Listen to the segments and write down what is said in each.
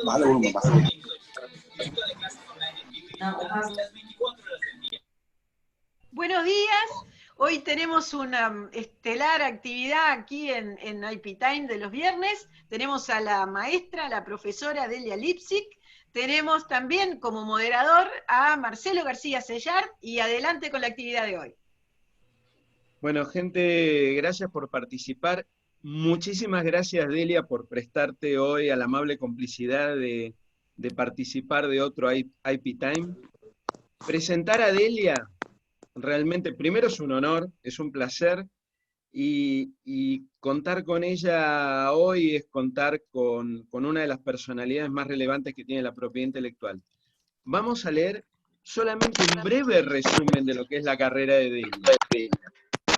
Vale, volumen, pasa. Buenos días. Hoy tenemos una estelar actividad aquí en IP Time de los viernes. Tenemos a la maestra, la profesora Delia Lipsic. Tenemos también como moderador a Marcelo García Sellar. Y adelante con la actividad de hoy. Bueno, gente, gracias por participar. Muchísimas gracias, Delia, por prestarte hoy a la amable complicidad de participar de otro IP Time. Presentar a Delia, realmente, primero es un honor, es un placer, y contar con ella hoy es contar con una de las personalidades más relevantes que tiene la propiedad intelectual. Vamos a leer solamente un breve resumen de lo que es la carrera de Delia.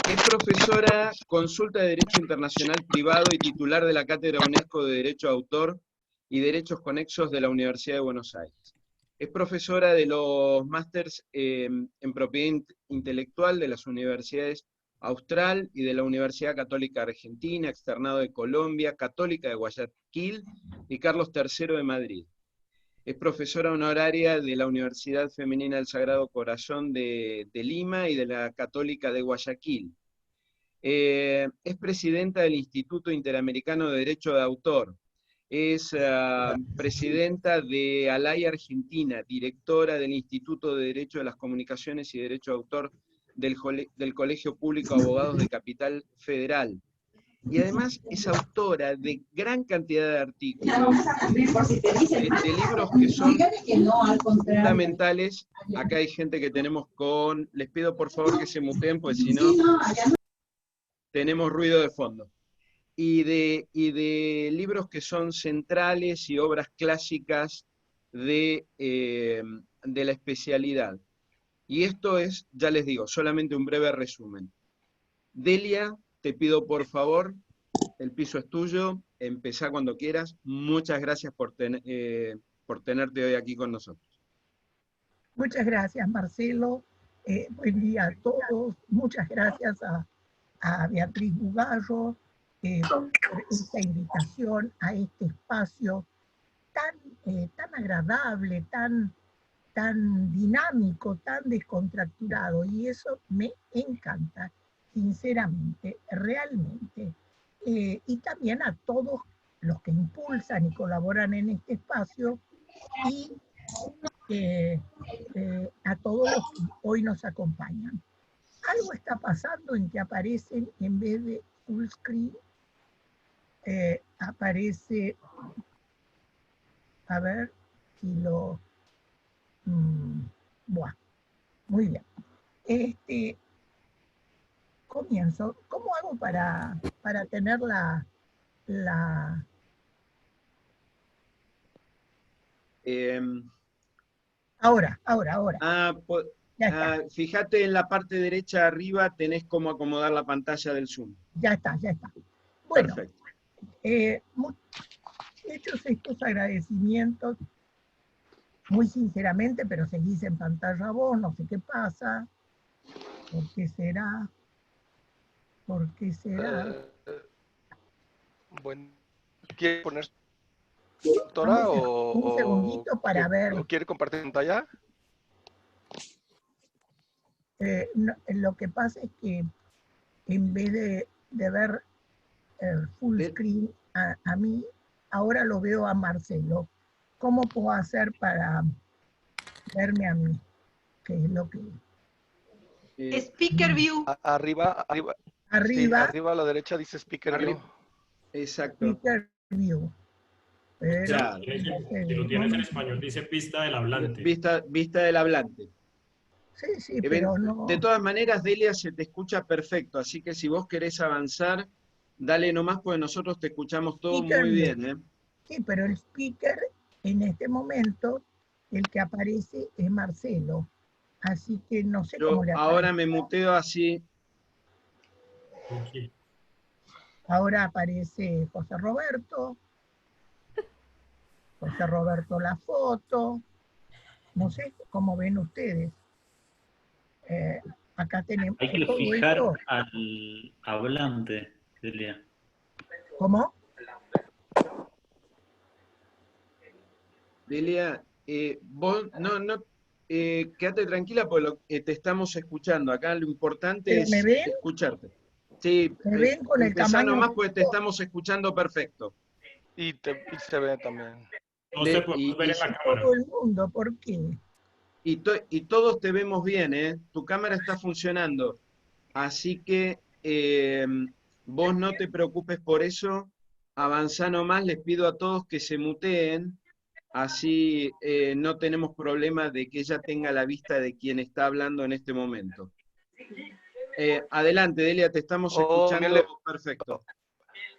Es profesora consulta de Derecho Internacional Privado y titular de la Cátedra UNESCO de Derecho de Autor y Derechos Conexos de la Universidad de Buenos Aires. Es profesora de los másters en Propiedad Intelectual de las universidades Austral y de la Universidad Católica Argentina, Externado de Colombia, Católica de Guayaquil y Carlos III de Madrid. Es profesora honoraria de la Universidad Femenina del Sagrado Corazón de Lima y de la Católica de Guayaquil. Es presidenta del Instituto Interamericano de Derecho de Autor. Es presidenta de ALAI Argentina, directora del Instituto de Derecho de las Comunicaciones y Derecho de Autor del Colegio Público de Abogados de Capital Federal. Y además es autora de gran cantidad de artículos, de libros que son fundamentales. Acá hay gente que tenemos con... Les pido por favor que se muteen, porque si no, tenemos ruido de fondo. Y de libros que son centrales y obras clásicas de la especialidad. Y esto es, ya les digo, solamente un breve resumen. Delia, te pido por favor, el piso es tuyo, empezá cuando quieras. Muchas gracias por tenerte hoy aquí con nosotros. Muchas gracias, Marcelo. Buen día a todos. Muchas gracias a Beatriz Bugallo por esta invitación a este espacio tan agradable, tan dinámico, tan descontracturado, y eso me encanta, sinceramente, realmente. Y también a todos los que impulsan y colaboran en este espacio, y a todos los que hoy nos acompañan. Algo está pasando en que aparecen, en vez de full screen, aparece, a ver si lo... Buah, muy bien. Comienzo. ¿Cómo hago para tener la... Ahora. Ya está. Fíjate en la parte derecha arriba, tenés cómo acomodar la pantalla del Zoom. Ya está. Bueno, perfecto. Hechos estos agradecimientos, muy sinceramente, pero seguís en pantalla vos, no sé qué pasa. ¿Por qué será? Bueno, ¿quiere poner doctora un segundito para ver. ¿O quiere compartir pantalla? No, lo que pasa es que en vez de ver full screen a mí, ahora lo veo a Marcelo. ¿Cómo puedo hacer para verme a mí? ¿Qué es lo que...? Speaker View. Arriba. Sí, arriba a la derecha dice Speaker View. Exacto. Speaker View. Pero, claro. Si lo tienes en español, dice pista del hablante. Vista del hablante. Sí, pero no... De todas maneras, Delia, se te escucha perfecto, así que si vos querés avanzar, dale nomás, porque nosotros te escuchamos todo muy bien, ¿eh? Sí, pero el speaker, en este momento, el que aparece es Marcelo. Así que no sé cómo le aparece. Ahora me muteo así. Okay. Ahora aparece José Roberto la foto. No sé cómo ven ustedes. Acá tenemos... Hay que fijar al hablante, Delia. ¿Cómo? Delia, vos quédate tranquila porque te estamos escuchando. Acá lo importante ¿Pero me es ven? escucharte. Sí, ¿Me ven con el empezá tamaño nomás porque te justo? estamos escuchando perfecto. Y se ve también. No se puede ver en la cámara. Todo el mundo, ¿por qué? Y todos te vemos bien, ¿eh? Tu cámara está funcionando. Así que vos no te preocupes por eso. Avanzá nomás, les pido a todos que se muteen. Así no tenemos problema de que ella tenga la vista de quien está hablando en este momento. Adelante, Delia, te estamos escuchando perfecto.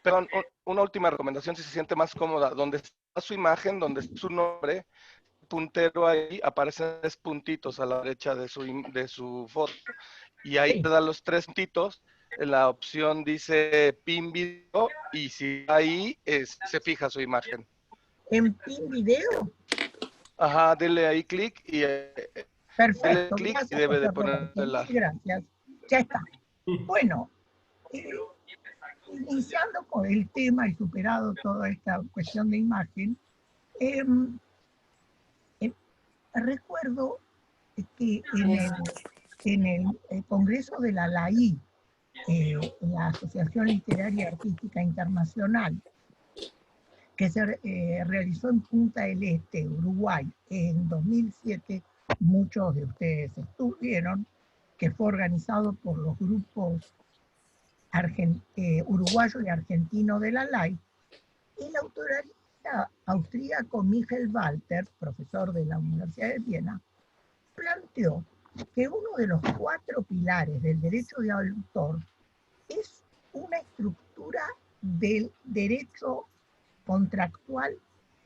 Perdón, una última recomendación, si se siente más cómoda, donde está su imagen, donde está su nombre, puntero ahí, aparecen 3 puntitos a la derecha de su foto. Y ahí te da los 3 puntitos, la opción dice pin video, y si ahí se fija su imagen. ¿En pin video? Ajá, dele ahí clic y Perfecto, clic y gracias, debe José de poner Roberto. la... Gracias. Ya está. Bueno, iniciando con el tema y superado toda esta cuestión de imagen, recuerdo que en el Congreso de la LAI, la Asociación Literaria Artística Internacional, que se realizó en Punta del Este, Uruguay, en 2007, muchos de ustedes estuvieron, que fue organizado por los grupos uruguayo y argentino de la LAI, el autoralista austríaco Michael Walter, profesor de la Universidad de Viena, planteó que uno de los 4 pilares del derecho de autor es una estructura del derecho contractual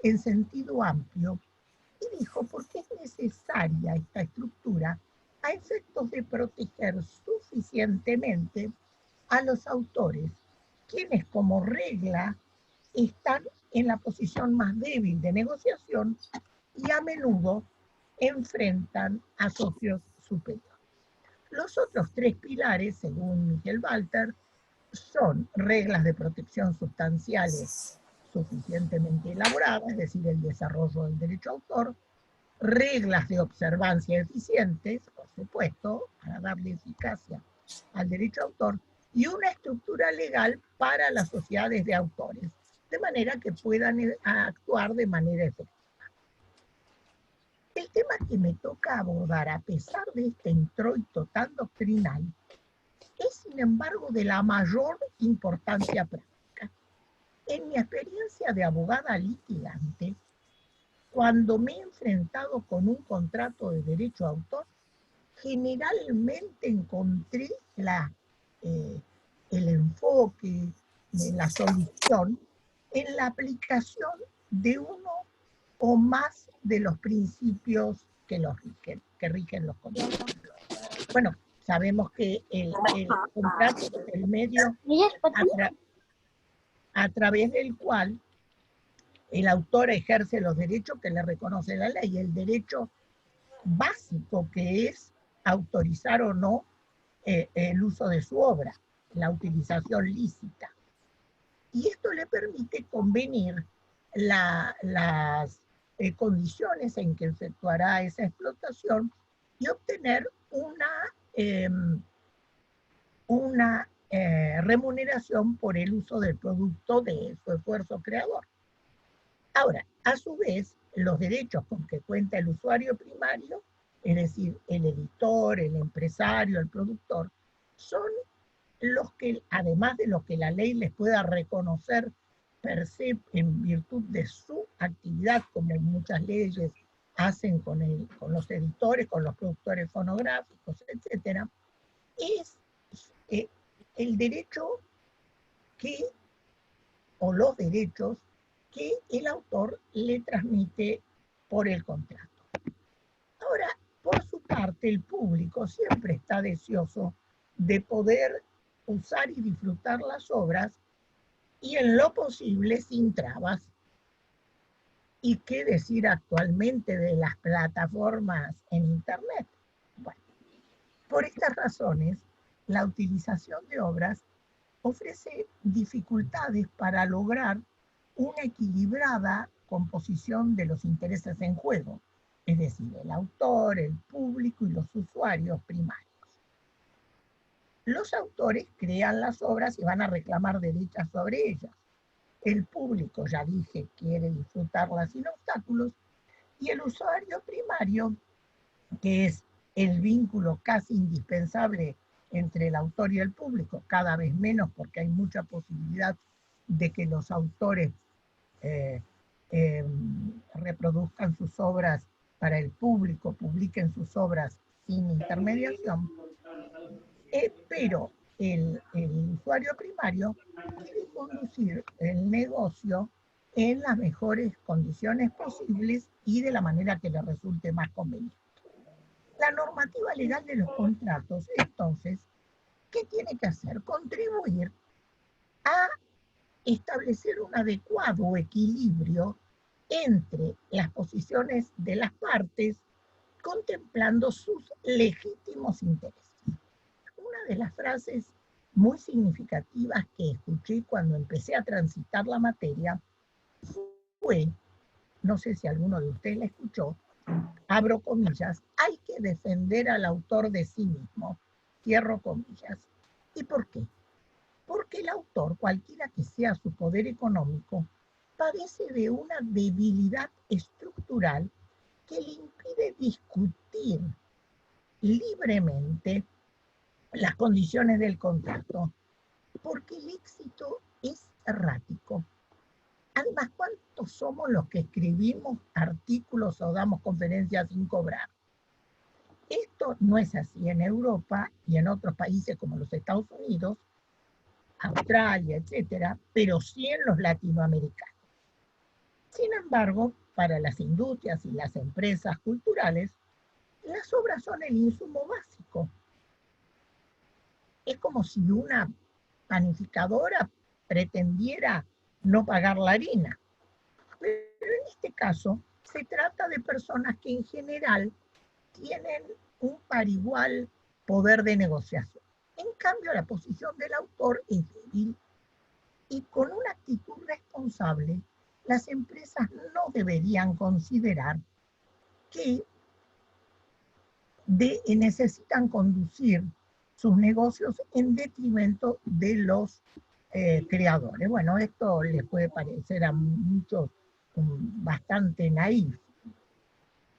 en sentido amplio, y dijo por qué es necesaria esta estructura a efectos de proteger suficientemente a los autores, quienes como regla están en la posición más débil de negociación y a menudo enfrentan a socios superiores. Los otros 3 pilares, según Michael Walter, son reglas de protección sustanciales suficientemente elaboradas, es decir, el desarrollo del derecho a autor, reglas de observancia eficientes, por supuesto, para darle eficacia al derecho a autor, y una estructura legal para las sociedades de autores, de manera que puedan actuar de manera efectiva. El tema que me toca abordar, a pesar de este introito tan doctrinal, es sin embargo de la mayor importancia práctica. En mi experiencia de abogada litigante, cuando me he enfrentado con un contrato de derecho a autor, generalmente encontré el enfoque, la solución en la aplicación de uno o más de los principios que rigen los contratos. Bueno, sabemos que el contrato es el medio a través del cual el autor ejerce los derechos que le reconoce la ley, el derecho básico que es autorizar o no el uso de su obra, la utilización lícita. Y esto le permite convenir las condiciones en que efectuará esa explotación y obtener una remuneración por el uso del producto de su esfuerzo creador. Ahora, a su vez, los derechos con que cuenta el usuario primario, es decir, el editor, el empresario, el productor, son los que, además de los que la ley les pueda reconocer per se en virtud de su actividad, como muchas leyes hacen con los editores, con los productores fonográficos, etc., es el derecho o los derechos que el autor le transmite por el contrato. Ahora, por su parte, el público siempre está deseoso de poder usar y disfrutar las obras y en lo posible sin trabas. ¿Y qué decir actualmente de las plataformas en Internet? Bueno, por estas razones, la utilización de obras ofrece dificultades para lograr una equilibrada composición de los intereses en juego, es decir, el autor, el público y los usuarios primarios. Los autores crean las obras y van a reclamar derechos sobre ellas. El público, ya dije, quiere disfrutarlas sin obstáculos, y el usuario primario, que es el vínculo casi indispensable entre el autor y el público, cada vez menos porque hay mucha posibilidad de que los autores reproduzcan sus obras para el público, publiquen sus obras sin intermediación, pero el usuario primario quiere conducir el negocio en las mejores condiciones posibles y de la manera que le resulte más conveniente. La normativa legal de los contratos, entonces, ¿qué tiene que hacer? Contribuir a establecer un adecuado equilibrio entre las posiciones de las partes, contemplando sus legítimos intereses. Una de las frases muy significativas que escuché cuando empecé a transitar la materia fue, no sé si alguno de ustedes la escuchó, abro comillas, hay que defender al autor de sí mismo, cierro comillas. ¿Y por qué? Porque el autor, cualquiera que sea su poder económico, padece de una debilidad estructural que le impide discutir libremente las condiciones del contrato, porque el éxito es errático. Además, ¿cuántos somos los que escribimos artículos o damos conferencias sin cobrar? Esto no es así en Europa y en otros países como los Estados Unidos, Australia, etcétera, pero sí en los latinoamericanos. Sin embargo, para las industrias y las empresas culturales, las obras son el insumo básico. Es como si una panificadora pretendiera no pagar la harina. Pero en este caso, se trata de personas que en general tienen un par igual poder de negociación. En cambio, la posición del autor es débil y con una actitud responsable, las empresas no deberían considerar que necesitan conducir sus negocios en detrimento de los creadores. Bueno, esto les puede parecer a muchos bastante naif,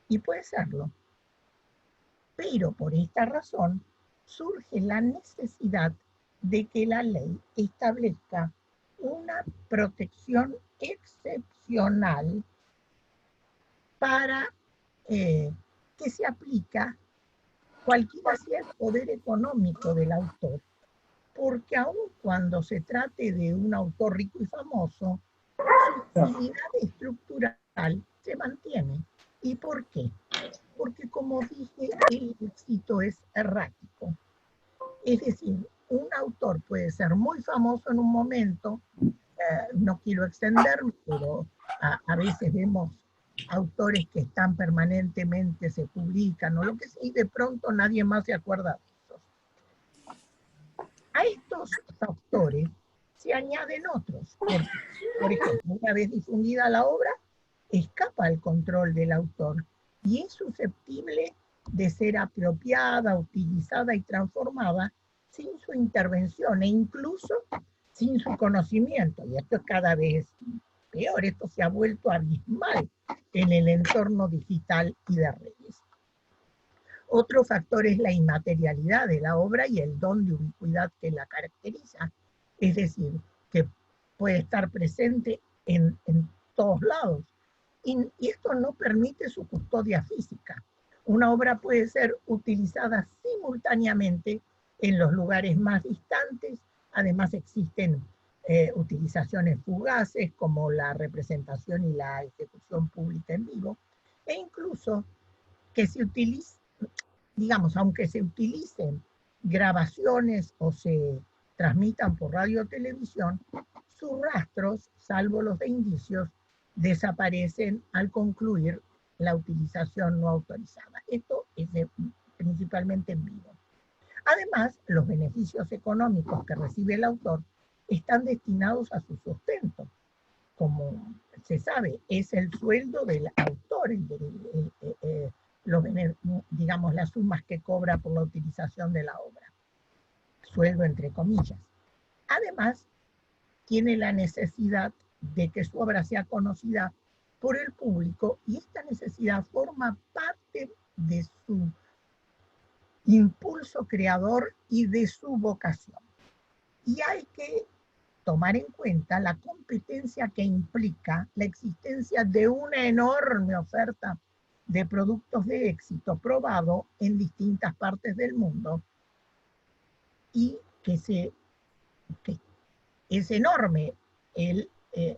y puede serlo. Pero por esta razón surge la necesidad de que la ley establezca una protección excepcional para que se aplica cualquiera sea el poder económico del autor, porque aun cuando se trate de un autor rico y famoso, su utilidad estructural se mantiene. ¿Y por qué? Porque, como dije, el éxito es errático. Es decir, un autor puede ser muy famoso en un momento, no quiero extenderme, pero a veces vemos autores que están permanentemente, se publican o lo que sea, y de pronto nadie más se acuerda de ellos. A estos autores se añaden otros. Por ejemplo, una vez difundida la obra, escapa al control del autor y es susceptible de ser apropiada, utilizada y transformada sin su intervención e incluso sin su conocimiento. Y esto es cada vez peor, esto se ha vuelto abismal en el entorno digital y de redes. Otro factor es la inmaterialidad de la obra y el don de ubicuidad que la caracteriza. Es decir, que puede estar presente en todos lados. Y esto no permite su custodia física. Una obra puede ser utilizada simultáneamente en los lugares más distantes. Además existen utilizaciones fugaces como la representación y la ejecución pública en vivo, e incluso que se utilice, digamos, aunque se utilicen grabaciones o se transmitan por radio o televisión, sus rastros, salvo los de indicios, desaparecen al concluir la utilización no autorizada. Esto es principalmente en vivo. Además, los beneficios económicos que recibe el autor están destinados a su sustento, como se sabe, es el sueldo del autor, digamos, las sumas que cobra por la utilización de la obra. Sueldo entre comillas. Además, tiene la necesidad de que su obra sea conocida por el público y esta necesidad forma parte de su impulso creador y de su vocación. Y hay que tomar en cuenta la competencia que implica la existencia de una enorme oferta de productos de éxito probado en distintas partes del mundo y que es enorme el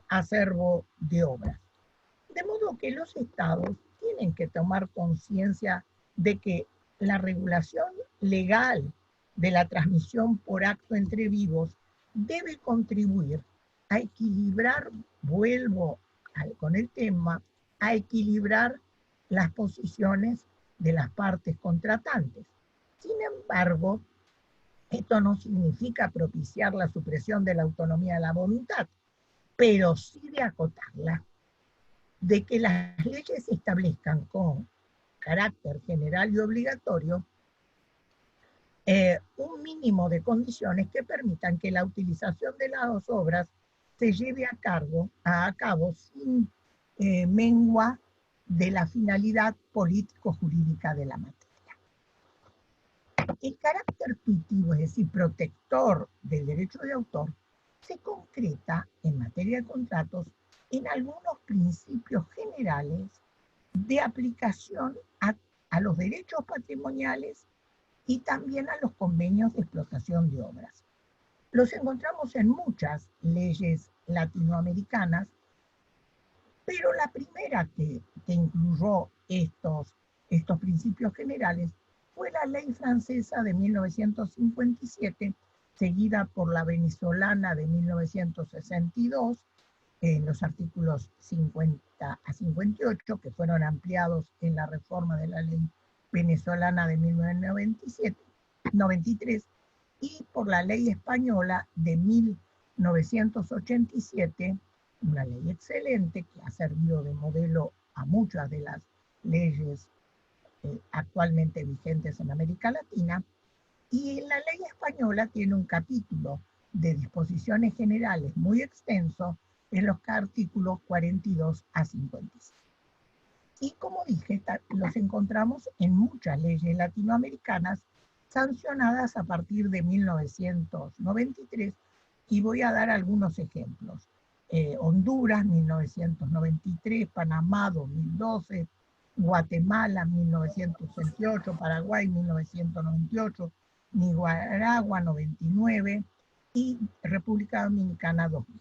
acervo de obras. De modo que los estados tienen que tomar conciencia de que la regulación legal de la transmisión por acto entre vivos debe contribuir a equilibrar, vuelvo con el tema, a equilibrar las posiciones de las partes contratantes. Sin embargo, esto no significa propiciar la supresión de la autonomía de la voluntad, pero sí de acotarla, de que las leyes establezcan con carácter general y obligatorio un mínimo de condiciones que permitan que la utilización de las obras se lleve a cabo sin mengua de la finalidad político-jurídica de la materia. El carácter tuitivo, es decir, protector del derecho de autor, se concreta en materia de contratos en algunos principios generales de aplicación a los derechos patrimoniales y también a los convenios de explotación de obras. Los encontramos en muchas leyes latinoamericanas, pero la primera que incluyó estos principios generales fue la ley francesa de 1957, seguida por la venezolana de 1962, en los artículos 50 a 58, que fueron ampliados en la reforma de la ley venezolana de 1993, y por la ley española de 1987, una ley excelente que ha servido de modelo a muchas de las leyes actualmente vigentes en América Latina, y la ley española tiene un capítulo de disposiciones generales muy extenso en los artículos 42 a 56. Y como dije, los encontramos en muchas leyes latinoamericanas sancionadas a partir de 1993, y voy a dar algunos ejemplos. Honduras, 1993, Panamá, 2012, Guatemala, 1968, Paraguay, 1998, Nicaragua, 99, y República Dominicana, 2000.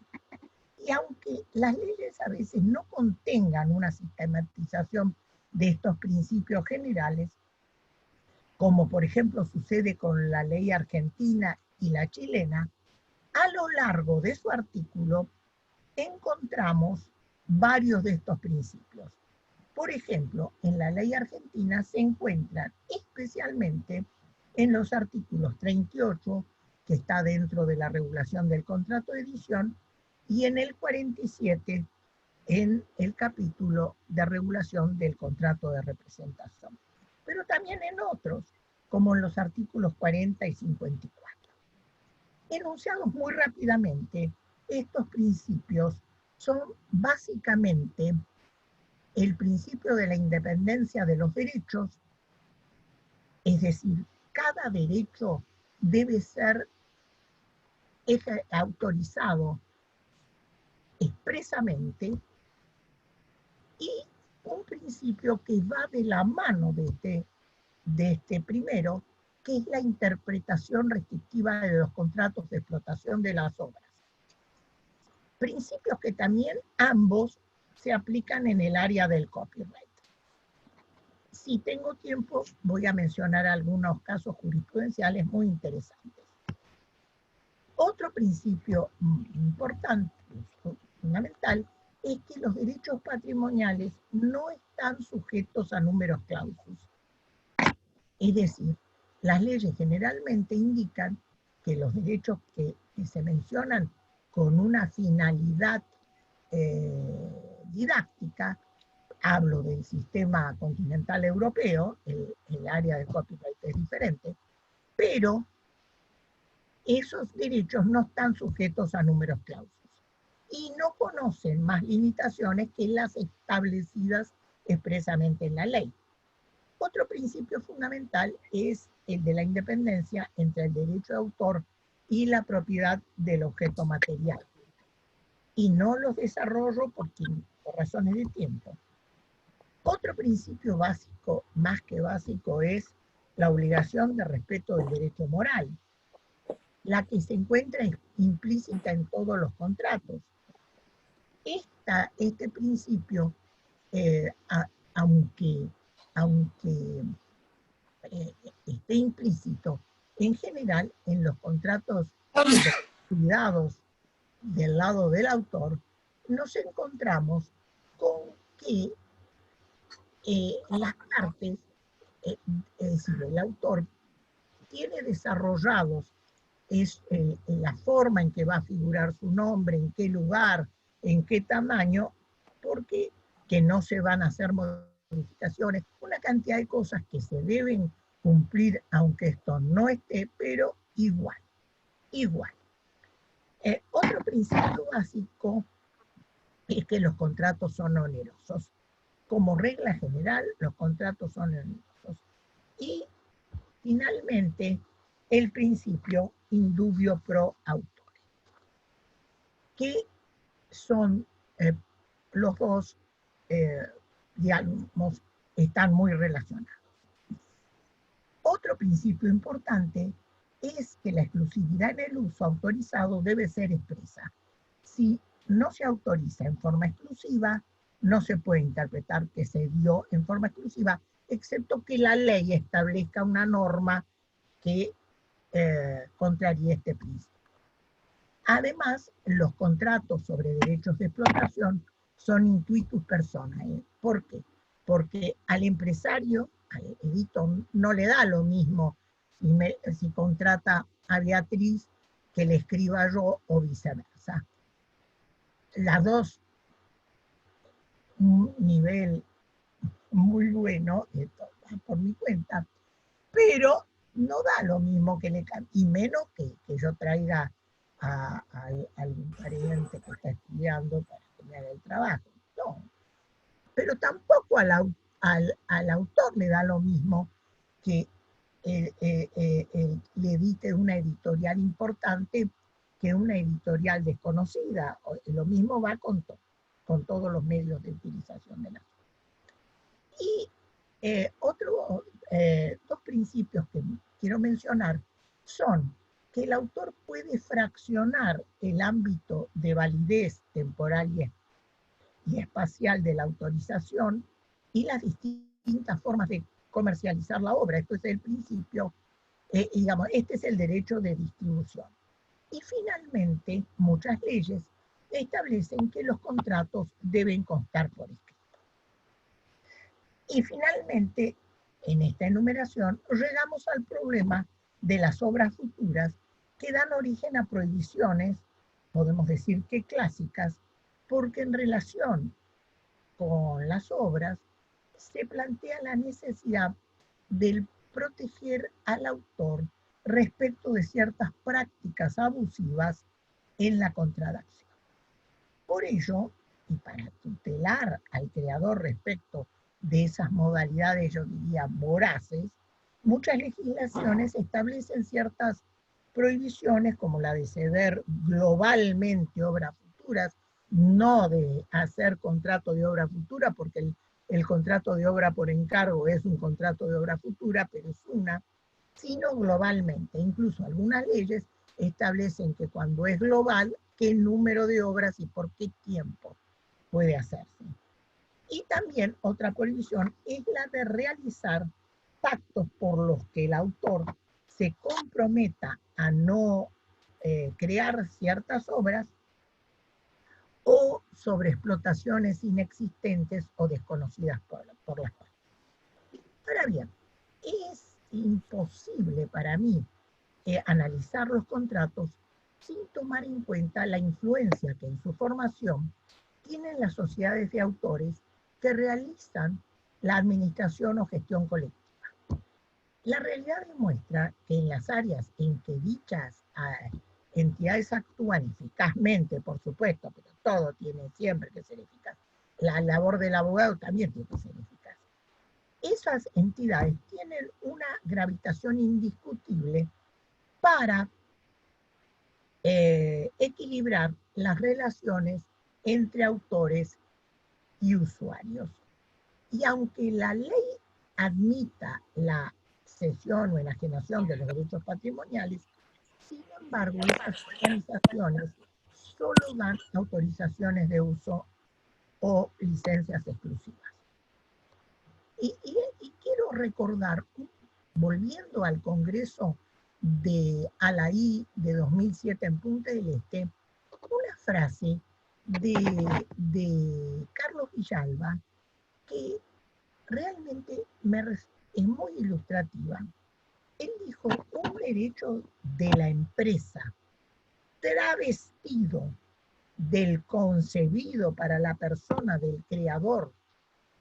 Y aunque las leyes a veces no contengan una sistematización de estos principios generales, como por ejemplo sucede con la ley argentina y la chilena, a lo largo de su artículo encontramos varios de estos principios. Por ejemplo, en la ley argentina se encuentran especialmente en los artículos 38, que está dentro de la regulación del contrato de edición, y en el 47, en el capítulo de regulación del contrato de representación. Pero también en otros, como en los artículos 40 y 54. Enunciados muy rápidamente, estos principios son básicamente el principio de la independencia de los derechos, es decir, cada derecho debe ser autorizado expresamente, y un principio que va de la mano de este primero, que es la interpretación restrictiva de los contratos de explotación de las obras. Principios que también ambos se aplican en el área del copyright. Si tengo tiempo, voy a mencionar algunos casos jurisprudenciales muy interesantes. Otro principio importante, fundamental, es que los derechos patrimoniales no están sujetos a numerus clausus. Es decir, las leyes generalmente indican que los derechos que se mencionan con una finalidad didáctica, hablo del sistema continental europeo, el área de copyright es diferente, pero esos derechos no están sujetos a números clausus y no conocen más limitaciones que las establecidas expresamente en la ley. Otro principio fundamental es el de la independencia entre el derecho de autor y la propiedad del objeto material. Y no los desarrollo por razones de tiempo. Otro principio básico, más que básico, es la obligación de respeto del derecho moral, la que se encuentra implícita en todos los contratos. Este principio, aunque esté implícito, en general en los contratos de cuidados del lado del autor, nos encontramos con que las partes, es decir, el autor tiene desarrollados la forma en que va a figurar su nombre, en qué lugar, en qué tamaño, porque que no se van a hacer modificaciones, una cantidad de cosas que se deben cumplir aunque esto no esté, pero igual. Otro principio básico es que los contratos son onerosos. Como regla general, los contratos son onerosos. Y finalmente, el principio in dubio pro autore, que son los dos, digamos, están muy relacionados. Otro principio importante es que la exclusividad en el uso autorizado debe ser expresa. Si no se autoriza en forma exclusiva, no se puede interpretar que se dio en forma exclusiva, excepto que la ley establezca una norma que contraríe este principio. Además, los contratos sobre derechos de explotación son intuitus personae. ¿Por qué? Porque al empresario, al editor, no le da lo mismo si contrata a Beatriz que le escriba yo o viceversa. Las dos, un nivel muy bueno, por mi cuenta, pero no da lo mismo que le cambie, y menos que yo traiga a algún pariente que está estudiando para que me haga el trabajo. No. Pero tampoco al autor le da lo mismo que le edite una editorial importante que una editorial desconocida. Lo mismo va con todos los medios de utilización de la. Y dos principios que quiero mencionar son que el autor puede fraccionar el ámbito de validez temporal y espacial de la autorización y las distintas formas de comercializar la obra. Esto es el principio, digamos, este es el derecho de distribución. Y finalmente, muchas leyes establecen que los contratos deben constar por escrito. Y finalmente, en esta enumeración, llegamos al problema de las obras futuras que dan origen a prohibiciones, podemos decir que clásicas, porque en relación con las obras se plantea la necesidad de proteger al autor respecto de ciertas prácticas abusivas en la contradacción. Por ello, y para tutelar al creador respecto de esas modalidades, yo diría, voraces, muchas legislaciones establecen ciertas prohibiciones, como la de ceder globalmente obras futuras, no de hacer contrato de obra futura, porque el contrato de obra por encargo es un contrato de obra futura, pero es una, sino globalmente. Incluso algunas leyes establecen que cuando es global, qué número de obras y por qué tiempo puede hacerse. Y también otra prohibición es la de realizar pactos por los que el autor se comprometa a no crear ciertas obras o sobre explotaciones inexistentes o desconocidas por las partes. Ahora bien, es imposible para mí analizar los contratos sin tomar en cuenta la influencia que en su formación tienen las sociedades de autores que realizan la administración o gestión colectiva. La realidad demuestra que en las áreas en que dichas entidades actúan eficazmente, por supuesto, pero todo tiene siempre que ser eficaz, la labor del abogado también tiene que ser eficaz. Esas entidades tienen una gravitación indiscutible para equilibrar las relaciones entre autores y usuarios. Y aunque la ley admita la cesión o enajenación de los derechos patrimoniales, sin embargo, esas organizaciones solo dan autorizaciones de uso o licencias exclusivas. Y quiero recordar, volviendo al Congreso de Alaí de 2007 en Punta del Este, una frase de Carlos Villalba que realmente es muy ilustrativa. Él dijo, un derecho de la empresa travestido del concebido para la persona del creador,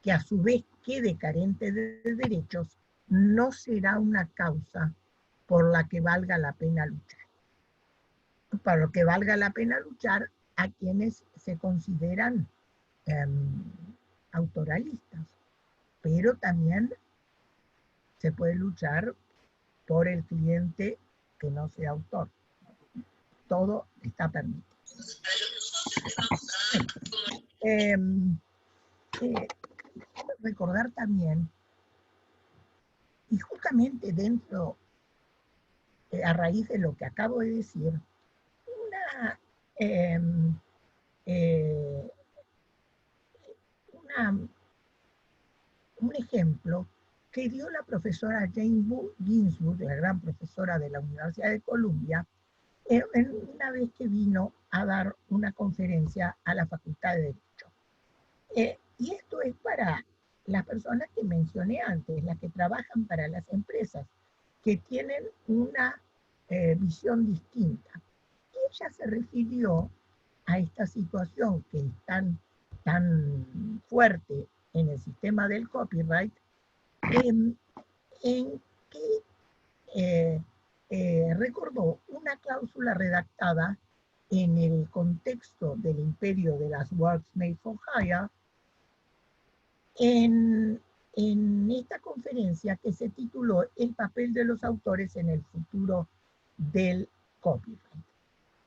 que a su vez quede carente de derechos, no será una causa por la que valga la pena luchar. Para lo que valga la pena luchar a quienes se consideran autoralistas. Pero también se puede luchar por el cliente que no sea autor. Todo está permitido. Recordar también, y justamente dentro, a raíz de lo que acabo de decir, un ejemplo que dio la profesora Jane Ginsburg, la gran profesora de la Universidad de Columbia, una vez que vino a dar una conferencia a la Facultad de Derecho. Y esto es para las personas que mencioné antes, las que trabajan para las empresas, que tienen una visión distinta. Y ella se refirió a esta situación que es tan fuerte en el sistema del copyright, en que recordó una cláusula redactada en el contexto del imperio de las Works Made for Hire, en esta conferencia que se tituló El papel de los autores en el futuro del copyright.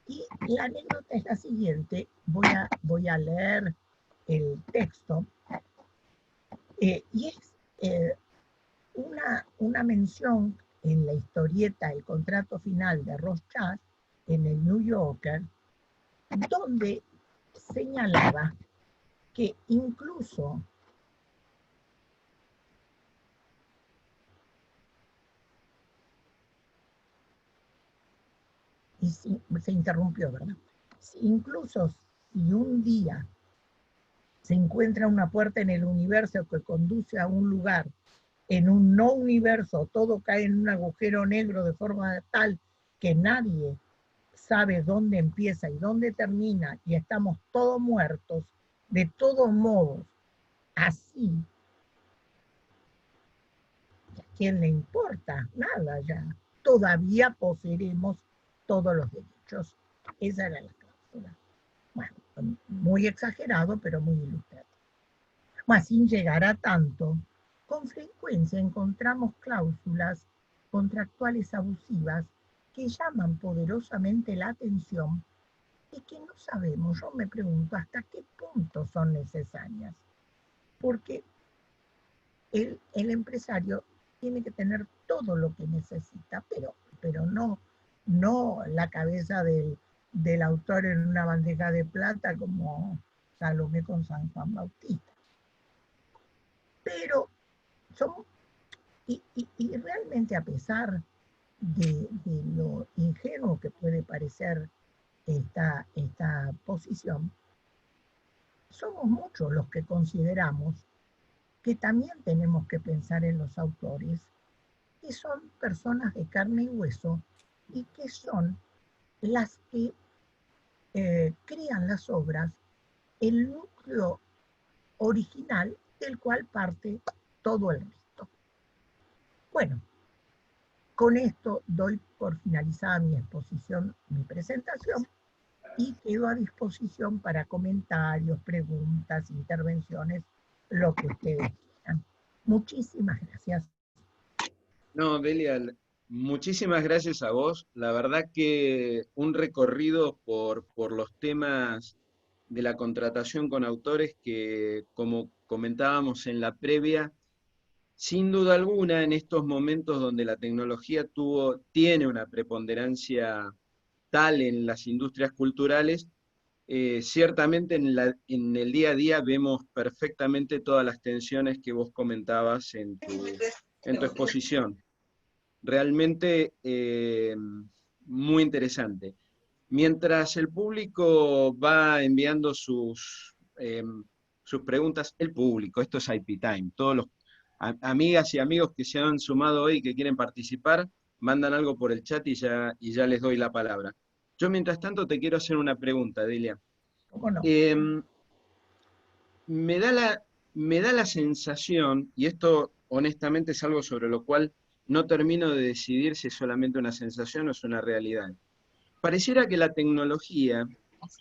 Y la anécdota es la siguiente, voy a leer el texto, y es una mención en la historieta El contrato final de Rothschild en el New Yorker, donde señalaba que incluso y se interrumpió, ¿verdad? Incluso si un día se encuentra una puerta en el universo que conduce a un lugar, en un no universo todo cae en un agujero negro de forma tal que nadie sabe dónde empieza y dónde termina y estamos todos muertos, de todos modos, así, ¿a quién le importa? Nada ya. Todavía poseeremos todos los derechos. Esa era la cláusula. Bueno, muy exagerado, pero muy ilustrativo. Mas sin llegar a tanto, con frecuencia encontramos cláusulas contractuales abusivas que llaman poderosamente la atención y que no sabemos, yo me pregunto, hasta qué punto son necesarias. Porque el empresario tiene que tener todo lo que necesita, pero no la cabeza del autor en una bandeja de plata como Salomé con San Juan Bautista. Pero y realmente, a pesar de lo ingenuo que puede parecer esta posición, somos muchos los que consideramos que también tenemos que pensar en los autores, que son personas de carne y hueso y que son las que crean las obras el núcleo original del cual parte todo el resto. Bueno, con esto doy por finalizada mi exposición, mi presentación, y quedo a disposición para comentarios, preguntas, intervenciones, lo que ustedes quieran. Muchísimas gracias. No, Delia, muchísimas gracias a vos. La verdad que un recorrido por los temas de la contratación con autores que, como comentábamos en la previa, sin duda alguna, en estos momentos donde la tecnología tiene una preponderancia tal en las industrias culturales, ciertamente en el día a día vemos perfectamente todas las tensiones que vos comentabas en tu exposición. Realmente muy interesante. Mientras el público va enviando sus preguntas, el público, esto es IP Time, todos los amigas y amigos que se han sumado hoy y que quieren participar, mandan algo por el chat y ya les doy la palabra. Yo mientras tanto te quiero hacer una pregunta, Delia. ¿Cómo no? Me da la sensación, y esto honestamente es algo sobre lo cual no termino de decidir si es solamente una sensación o es una realidad. Pareciera que la tecnología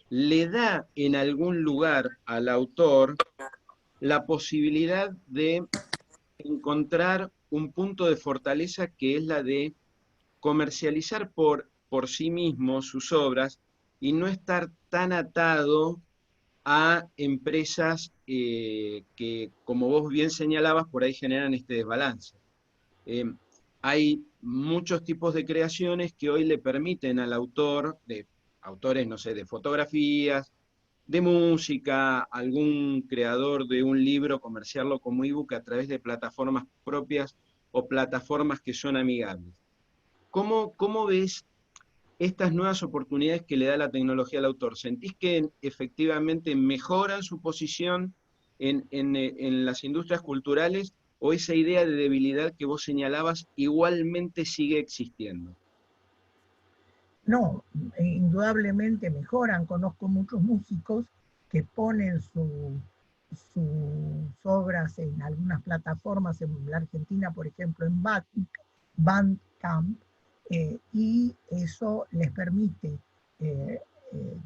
le da en algún lugar al autor la posibilidad de encontrar un punto de fortaleza que es la de comercializar por sí mismo sus obras y no estar tan atado a empresas que, como vos bien señalabas, por ahí generan este desbalance. Hay muchos tipos de creaciones que hoy le permiten al autor, de autores, no sé, de fotografías, de música, algún creador de un libro, comerciarlo como ebook a través de plataformas propias o plataformas que son amigables. ¿Cómo ves estas nuevas oportunidades que le da la tecnología al autor? ¿Sentís que efectivamente mejoran su posición en las industrias culturales o esa idea de debilidad que vos señalabas igualmente sigue existiendo? No, indudablemente mejoran. Conozco muchos músicos que ponen sus obras en algunas plataformas, en la Argentina, por ejemplo, en Bandcamp, y eso les permite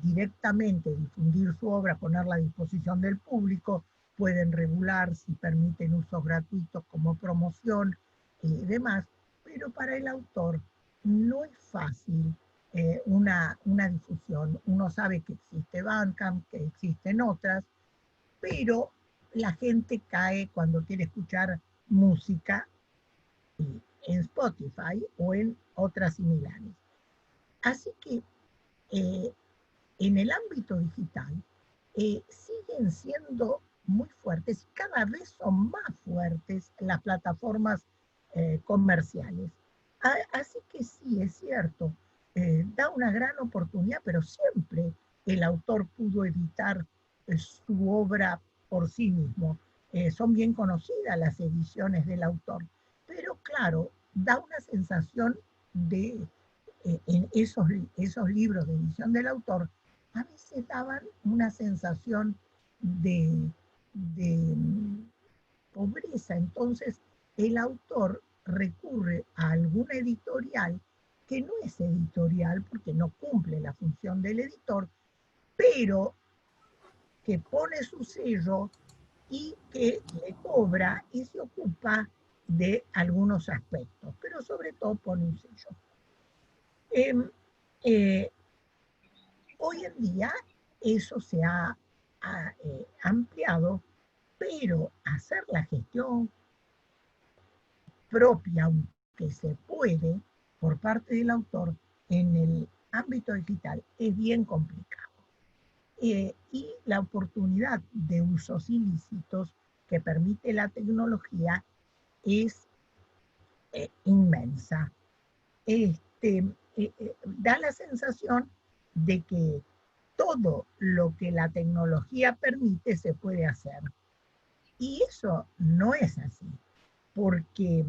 directamente difundir su obra, ponerla a disposición del público, pueden regular si permiten usos gratuitos como promoción y demás, pero para el autor no es fácil una difusión. Uno sabe que existe Bandcamp, que existen otras, pero la gente cae cuando quiere escuchar música en Spotify o en otras similares. Así que en el ámbito digital siguen siendo muy fuertes y cada vez son más fuertes las plataformas comerciales. Así que sí, es cierto, da una gran oportunidad, pero siempre el autor pudo editar su obra por sí mismo. Son bien conocidas las ediciones del autor, pero claro, da una sensación de, en esos libros de edición del autor, a veces daban una sensación de pobreza. Entonces, el autor recurre a alguna editorial que no es editorial porque no cumple la función del editor, pero que pone su sello y que le cobra y se ocupa de algunos aspectos, pero sobre todo pone un sello. Hoy en día eso se ha ampliado, pero hacer la gestión propia, aunque se puede, por parte del autor en el ámbito digital, es bien complicado. Y la oportunidad de usos ilícitos que permite la tecnología es inmensa. Da la sensación de que todo lo que la tecnología permite se puede hacer. Y eso no es así, porque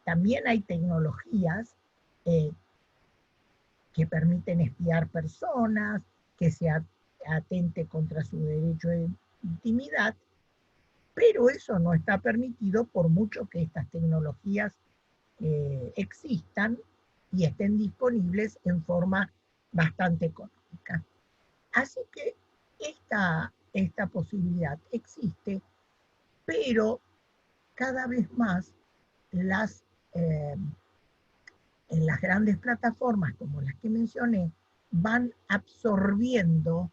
también hay tecnologías que permiten espiar personas, que se atente contra su derecho de intimidad, pero eso no está permitido por mucho que estas tecnologías existan y estén disponibles en forma bastante económica. Así que esta posibilidad existe, pero cada vez más en las grandes plataformas como las que mencioné van absorbiendo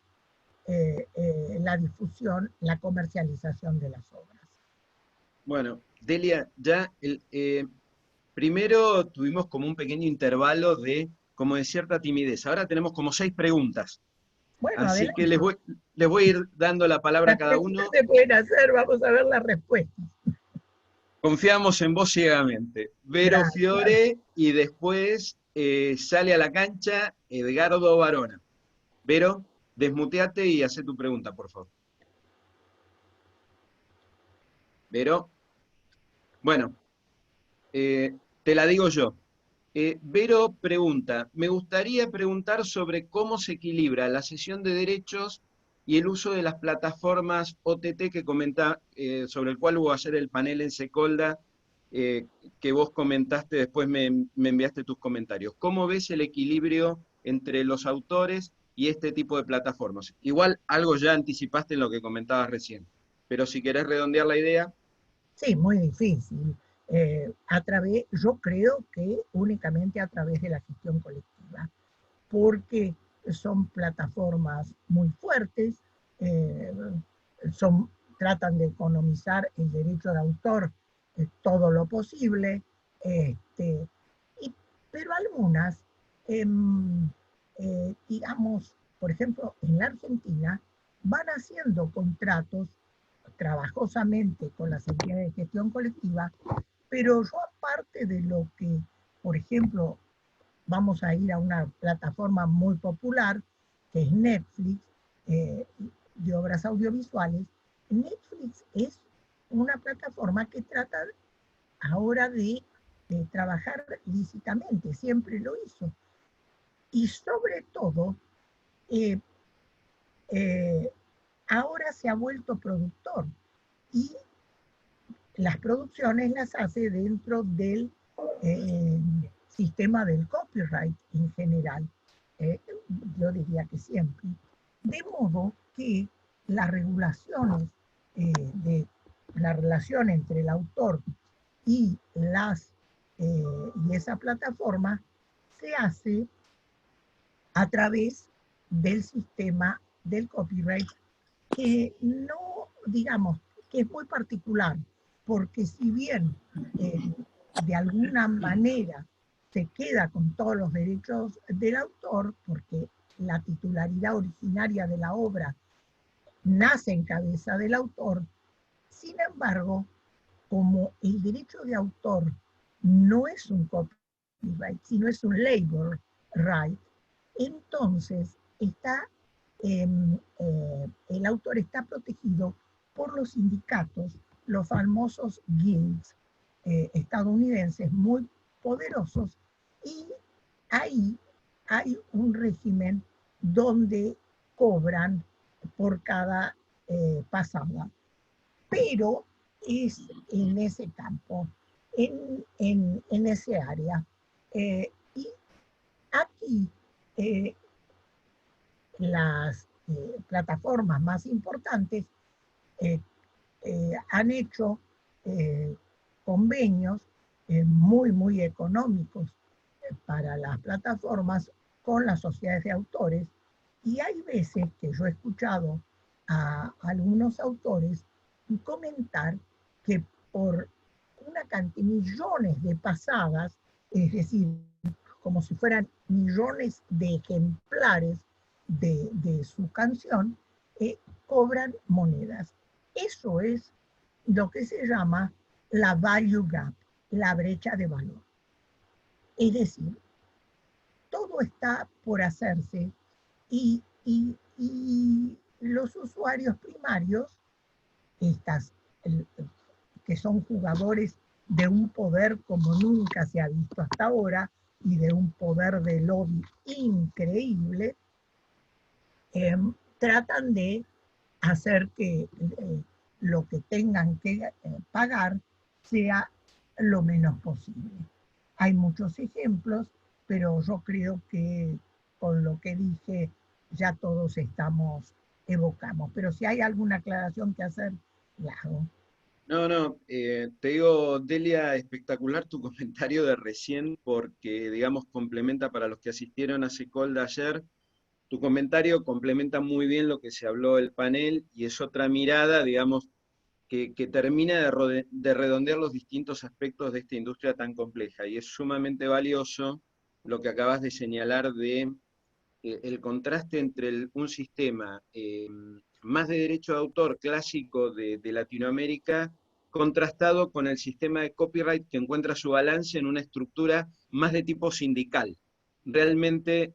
la difusión, la comercialización de las obras. Bueno, Delia, ya primero tuvimos como un pequeño intervalo como de cierta timidez. Ahora tenemos como 6 preguntas. Bueno, Así adelante. que les voy a ir dando la palabra a cada uno. Las preguntas se pueden hacer, vamos a ver las respuestas. Confiamos en vos ciegamente. Vero Gracias. Fiore y después sale a la cancha Edgardo Barona. Vero, desmuteate y haz tu pregunta, por favor. Vero. Bueno, te la digo yo. Vero pregunta, me gustaría preguntar sobre cómo se equilibra la cesión de derechos y el uso de las plataformas OTT que sobre el cual hubo ayer el panel en Secolda, que vos comentaste, después me enviaste tus comentarios. ¿Cómo ves el equilibrio entre los autores y este tipo de plataformas? Igual algo ya anticipaste en lo que comentabas recién, pero si querés redondear la idea. Sí, muy difícil. Yo creo que únicamente a través de la gestión colectiva, porque son plataformas muy fuertes, eh, tratan de economizar el derecho de autor todo lo posible, pero algunas, digamos, por ejemplo, en la Argentina, van haciendo contratos trabajosamente con las entidades de gestión colectiva, pero yo aparte de lo que, por ejemplo, vamos a ir a una plataforma muy popular, que es Netflix, de obras audiovisuales. Netflix es una plataforma que trata ahora de trabajar lícitamente, siempre lo hizo. Y sobre todo, eh, ahora se ha vuelto productor y las producciones las hace dentro del sistema del copyright en general. Yo diría que siempre. De modo que las regulaciones de la relación entre el autor y esa plataforma se hace a través del sistema del copyright, que no, digamos, que es muy particular, porque si bien de alguna manera se queda con todos los derechos del autor, porque la titularidad originaria de la obra nace en cabeza del autor, sin embargo, como el derecho de autor no es un copyright, sino es un labor right, entonces el autor está protegido por los sindicatos, los famosos guilds estadounidenses muy poderosos, y ahí hay un régimen donde cobran por cada pasada. Pero es en ese campo, en ese área. Y aquí las plataformas más importantes han hecho convenios muy, muy económicos para las plataformas con las sociedades de autores, y hay veces que yo he escuchado a algunos autores comentar que por una cantidad de millones de pasadas, es decir, como si fueran millones de ejemplares de su canción, cobran monedas. Eso es lo que se llama la value gap, la brecha de valor. Es decir, todo está por hacerse y los usuarios primarios, que son jugadores de un poder como nunca se ha visto hasta ahora y de un poder de lobby increíble, tratan de hacer que lo que tengan que pagar sea lo menos posible. Hay muchos ejemplos, pero yo creo que con lo que dije ya todos evocamos. Pero si hay alguna aclaración que hacer, la hago. No, no, te digo, Delia, espectacular tu comentario de recién, porque, digamos, complementa para los que asistieron a SECOL de ayer. Tu comentario complementa muy bien lo que se habló del panel y es otra mirada, digamos, que termina de redondear los distintos aspectos de esta industria tan compleja. Y es sumamente valioso lo que acabas de señalar de el contraste entre un sistema más de derecho de autor clásico de Latinoamérica, contrastado con el sistema de copyright que encuentra su balance en una estructura más de tipo sindical. Realmente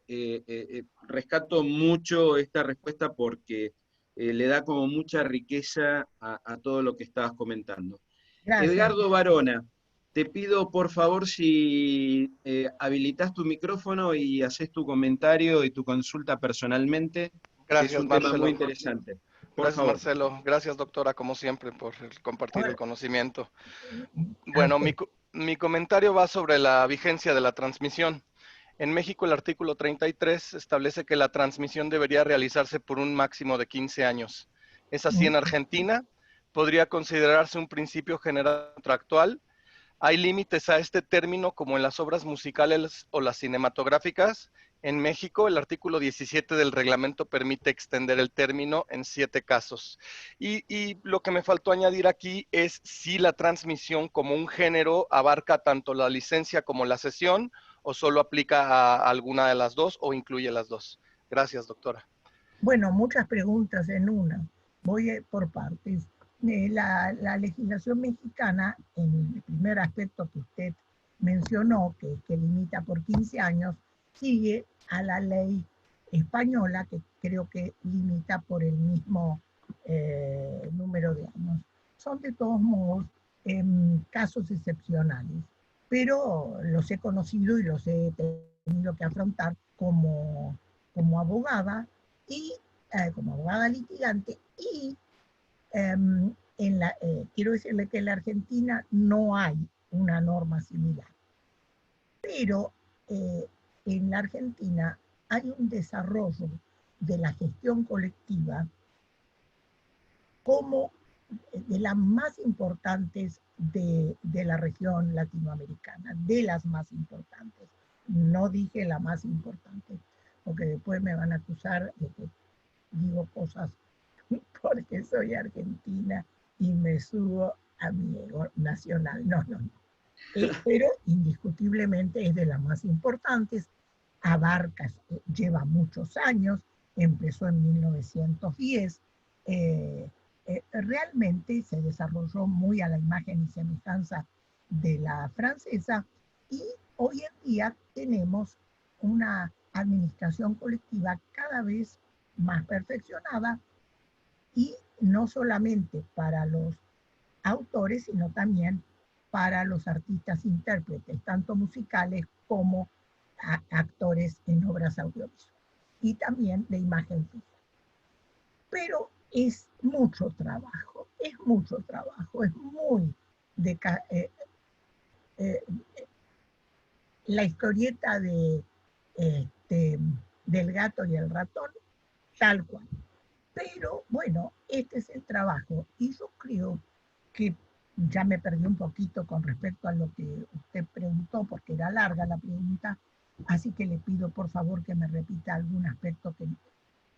rescato mucho esta respuesta porque le da como mucha riqueza a todo lo que estabas comentando. Gracias. Edgardo Barona, te pido por favor si habilitas tu micrófono y haces tu comentario y tu consulta personalmente. Es Gracias, un tema Marcelo. muy interesante. Por Gracias, favor. Marcelo. Gracias, doctora, como siempre, por compartir el Ahora, conocimiento. a Bueno, usted. mi comentario va sobre la vigencia de la transmisión. En México, el artículo 33 establece que la transmisión debería realizarse por un máximo de 15 años. ¿Es así en Argentina? ¿Podría considerarse un principio general contractual? ¿Hay límites a este término como en las obras musicales o las cinematográficas? En México, el artículo 17 del reglamento permite extender el término en 7 casos. Y lo que me faltó añadir aquí es si la transmisión como un género abarca tanto la licencia como la cesión o solo aplica a alguna de las dos o incluye las dos. Gracias, doctora. Bueno, muchas preguntas en una. Voy por partes. La legislación mexicana, en el primer aspecto que usted mencionó, que limita por 15 años, sigue a la ley española, que creo que limita por el mismo número de años. Son de todos modos casos excepcionales, pero los he conocido y los he tenido que afrontar como abogada y como abogada litigante y quiero decirle que en la Argentina no hay una norma similar, pero en la Argentina hay un desarrollo de la gestión colectiva como de las más importantes de la región latinoamericana, de las más importantes. No dije la más importante, porque después me van a acusar de que digo cosas porque soy argentina y me subo a mi ego nacional. No, no, no. Pero indiscutiblemente es de las más importantes, abarca, lleva muchos años, empezó en 1910, realmente se desarrolló muy a la imagen y semejanza de la francesa y hoy en día tenemos una administración colectiva cada vez más perfeccionada y no solamente para los autores, sino también para los artistas intérpretes, tanto musicales como actores en obras audiovisuales, y también de imagen fija. Pero es mucho trabajo, es muy de... la historieta del gato y el ratón, tal cual. Pero bueno, este es el trabajo y yo creo que ya me perdí un poquito con respecto a lo que usted preguntó, porque era larga la pregunta, así que le pido por favor que me repita algún aspecto que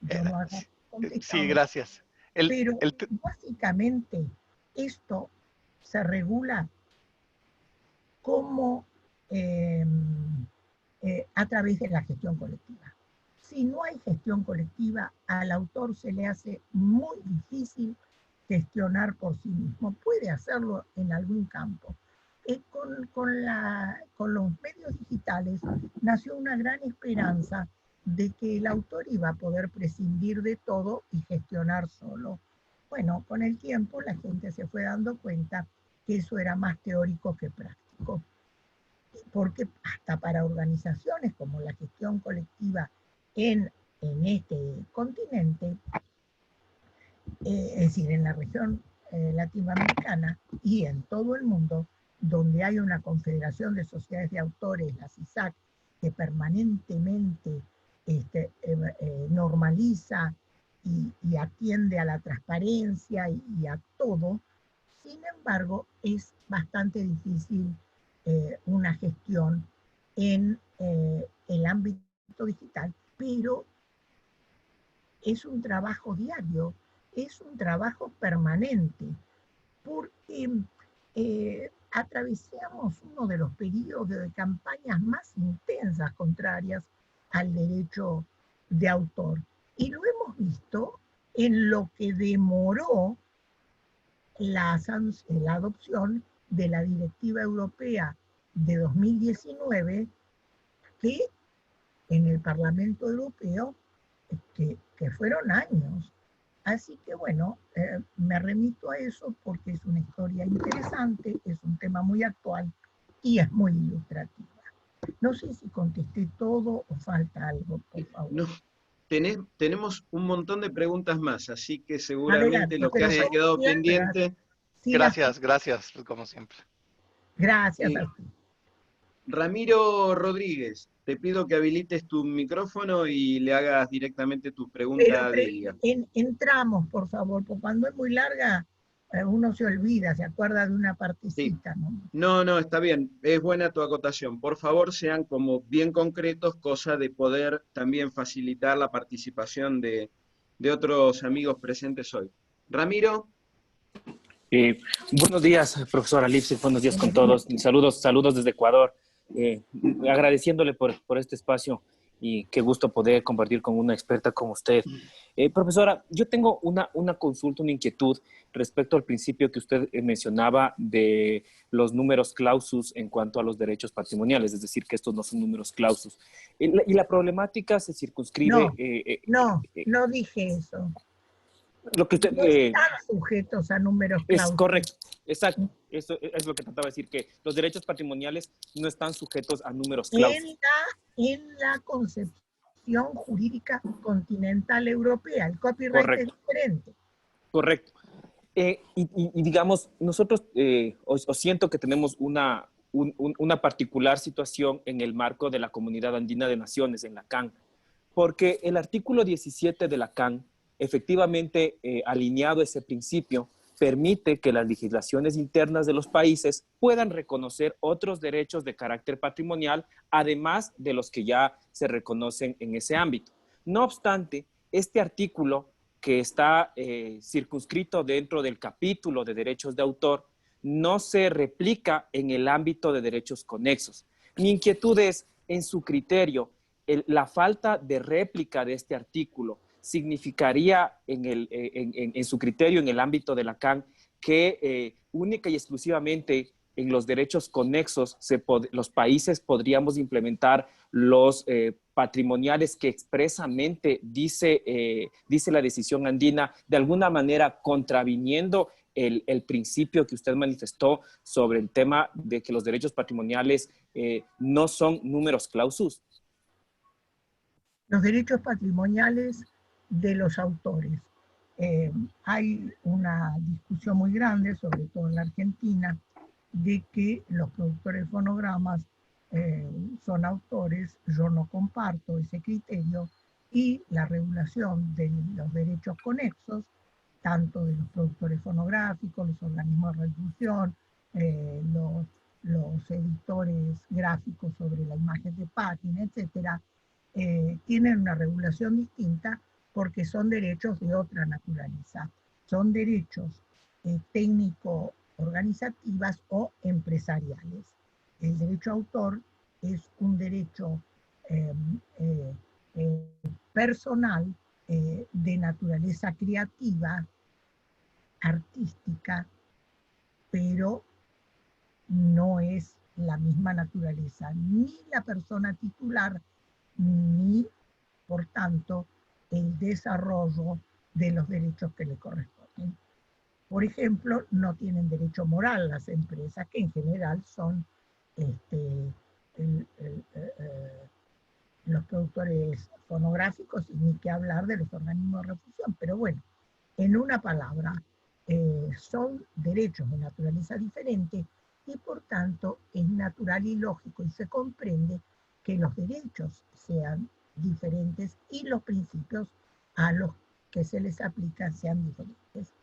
yo no haya contestado. Sí, gracias. Pero básicamente esto se regula como a través de la gestión colectiva. Si no hay gestión colectiva, al autor se le hace muy difícil gestionar por sí mismo. Puede hacerlo en algún campo. Con los medios digitales nació una gran esperanza de que el autor iba a poder prescindir de todo y gestionar solo. Bueno, con el tiempo la gente se fue dando cuenta que eso era más teórico que práctico. Porque hasta para organizaciones como la gestión colectiva en en este continente, es decir, en la región latinoamericana y en todo el mundo, donde hay una confederación de sociedades de autores, la CISAC, que permanentemente normaliza y atiende a la transparencia y a todo. Sin embargo, es bastante difícil una gestión en el ámbito digital, pero es un trabajo diario, es un trabajo permanente, porque atravesamos uno de los periodos de campañas más intensas contrarias al derecho de autor. Y lo hemos visto en lo que demoró la adopción de la Directiva Europea de 2019, que en el Parlamento Europeo, que fueron años. Así que bueno, me remito a eso porque es una historia interesante, es un tema muy actual y es muy ilustrativa. No sé si contesté todo o falta algo, por favor. No, tenemos un montón de preguntas más, así que seguramente Adelante, lo que haya quedado pendiente. Gracias, como siempre. Gracias a ti. Ramiro Rodríguez, te pido que habilites tu micrófono y le hagas directamente tu pregunta Pero a Delia. entramos, por favor, porque cuando es muy larga, uno se olvida, se acuerda de una partecita, ¿no? No, está bien, es buena tu acotación. Por favor, sean como bien concretos, cosa de poder también facilitar la participación de otros amigos presentes hoy. Ramiro. Buenos días, profesora Lipsitz, buenos días con todos. Saludos desde Ecuador. Agradeciéndole por este espacio y qué gusto poder compartir con una experta como usted. Profesora, yo tengo una consulta, una inquietud respecto al principio que usted mencionaba de los números clausus en cuanto a los derechos patrimoniales, es decir, que estos no son números clausus. Y la problemática se circunscribe... No dije eso. Lo que usted, no están sujetos a números clausus. Es correcto, exacto. Eso es lo que trataba de decir, que los derechos patrimoniales no están sujetos a números clausus. En la concepción jurídica continental europea, el copyright es diferente. Correcto. Y digamos, nosotros os siento que tenemos una particular situación en el marco de la Comunidad Andina de Naciones, en la CAN, porque el artículo 17 de la CAN, efectivamente alineado a ese principio, permite que las legislaciones internas de los países puedan reconocer otros derechos de carácter patrimonial, además de los que ya se reconocen en ese ámbito. No obstante, este artículo, que está circunscrito dentro del capítulo de derechos de autor, no se replica en el ámbito de derechos conexos. Mi inquietud es, en su criterio, la falta de réplica de este artículo significaría en su criterio, en el ámbito de la CAN, que única y exclusivamente en los derechos conexos los países podríamos implementar los patrimoniales que expresamente dice la decisión andina, de alguna manera contraviniendo el principio que usted manifestó sobre el tema de que los derechos patrimoniales no son números clausus. Los derechos patrimoniales de los autores. Hay una discusión muy grande, sobre todo en la Argentina, de que los productores de fonogramas son autores. Yo no comparto ese criterio, y la regulación de los derechos conexos, tanto de los productores fonográficos, los organismos de redifusión, los editores gráficos sobre la imagen de página, etcétera, tienen una regulación distinta porque son derechos de otra naturaleza. Son derechos técnico-organizativas o empresariales. El derecho a autor es un derecho personal de naturaleza creativa, artística, pero no es la misma naturaleza, ni la persona titular, ni, por tanto, el desarrollo de los derechos que le corresponden. Por ejemplo, no tienen derecho moral las empresas, que en general son los productores fonográficos y ni que hablar de los organismos de refusión. Pero bueno, en una palabra, son derechos de naturaleza diferente y por tanto es natural y lógico y se comprende que los derechos sean diferentes y los principios a los que se les aplica sean diferentes.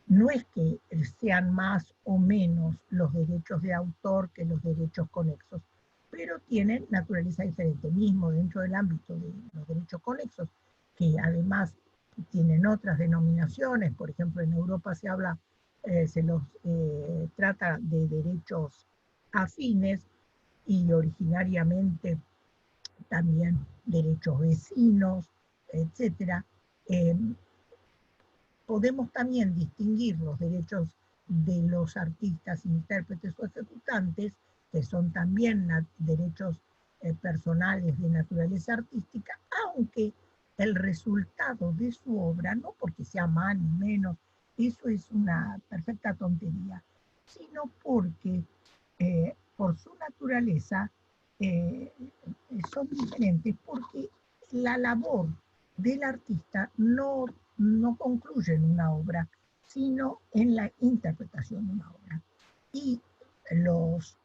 No es que sean más o menos los derechos de autor que los derechos conexos, pero tienen naturaleza diferente, mismo dentro del ámbito de los derechos conexos, que además tienen otras denominaciones. Por ejemplo, en Europa se habla, se los trata de derechos afines y originariamente también derechos vecinos, etc. Podemos también distinguir los derechos de los artistas, intérpretes o ejecutantes, que son también derechos personales de naturaleza artística, aunque el resultado de su obra, no porque sea más ni menos, eso es una perfecta tontería, sino porque por su naturaleza son diferentes, porque la labor del artista no concluye en una obra, sino en la interpretación de una obra. Y los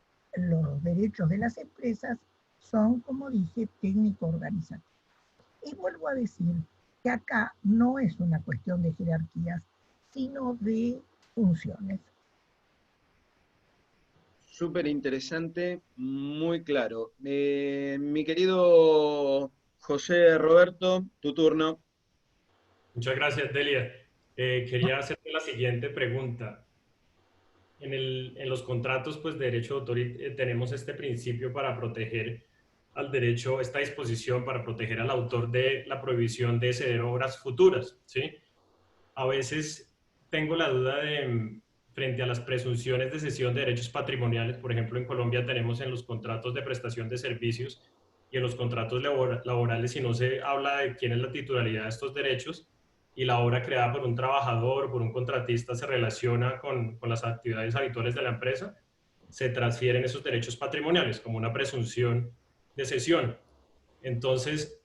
derechos de las empresas son, como dije, técnico-organizativos. Y vuelvo a decir que acá no es una cuestión de jerarquías, sino de funciones. Súper interesante, muy claro. Mi querido José Roberto, tu turno. Muchas gracias, Delia. Quería hacerte la siguiente pregunta. En los contratos pues, de derecho de autor tenemos este principio para proteger al derecho, esta disposición para proteger al autor de la prohibición de ceder obras futuras, ¿sí? A veces tengo la duda de, frente a las presunciones de cesión de derechos patrimoniales, por ejemplo, en Colombia tenemos en los contratos de prestación de servicios y en los contratos laborales, si no se habla de quién es la titularidad de estos derechos, y la obra creada por un trabajador, por un contratista, se relaciona con las actividades habituales de la empresa, se transfieren esos derechos patrimoniales como una presunción de cesión. Entonces,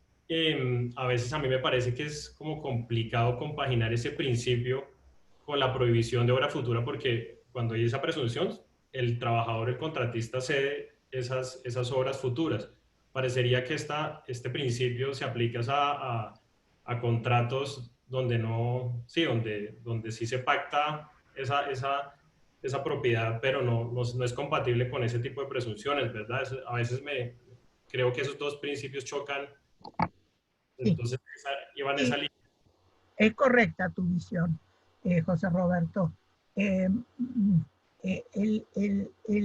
a veces a mí me parece que es como complicado compaginar ese principio con la prohibición de obra futura, porque cuando hay esa presunción, el trabajador, el contratista cede esas obras futuras. Parecería que este principio se aplica a contratos donde no, sí, donde sí se pacta esa propiedad, pero no es compatible con ese tipo de presunciones, ¿verdad? A veces creo que esos dos principios chocan, Sí. entonces llevan esa línea. Es correcta tu visión, José Roberto. El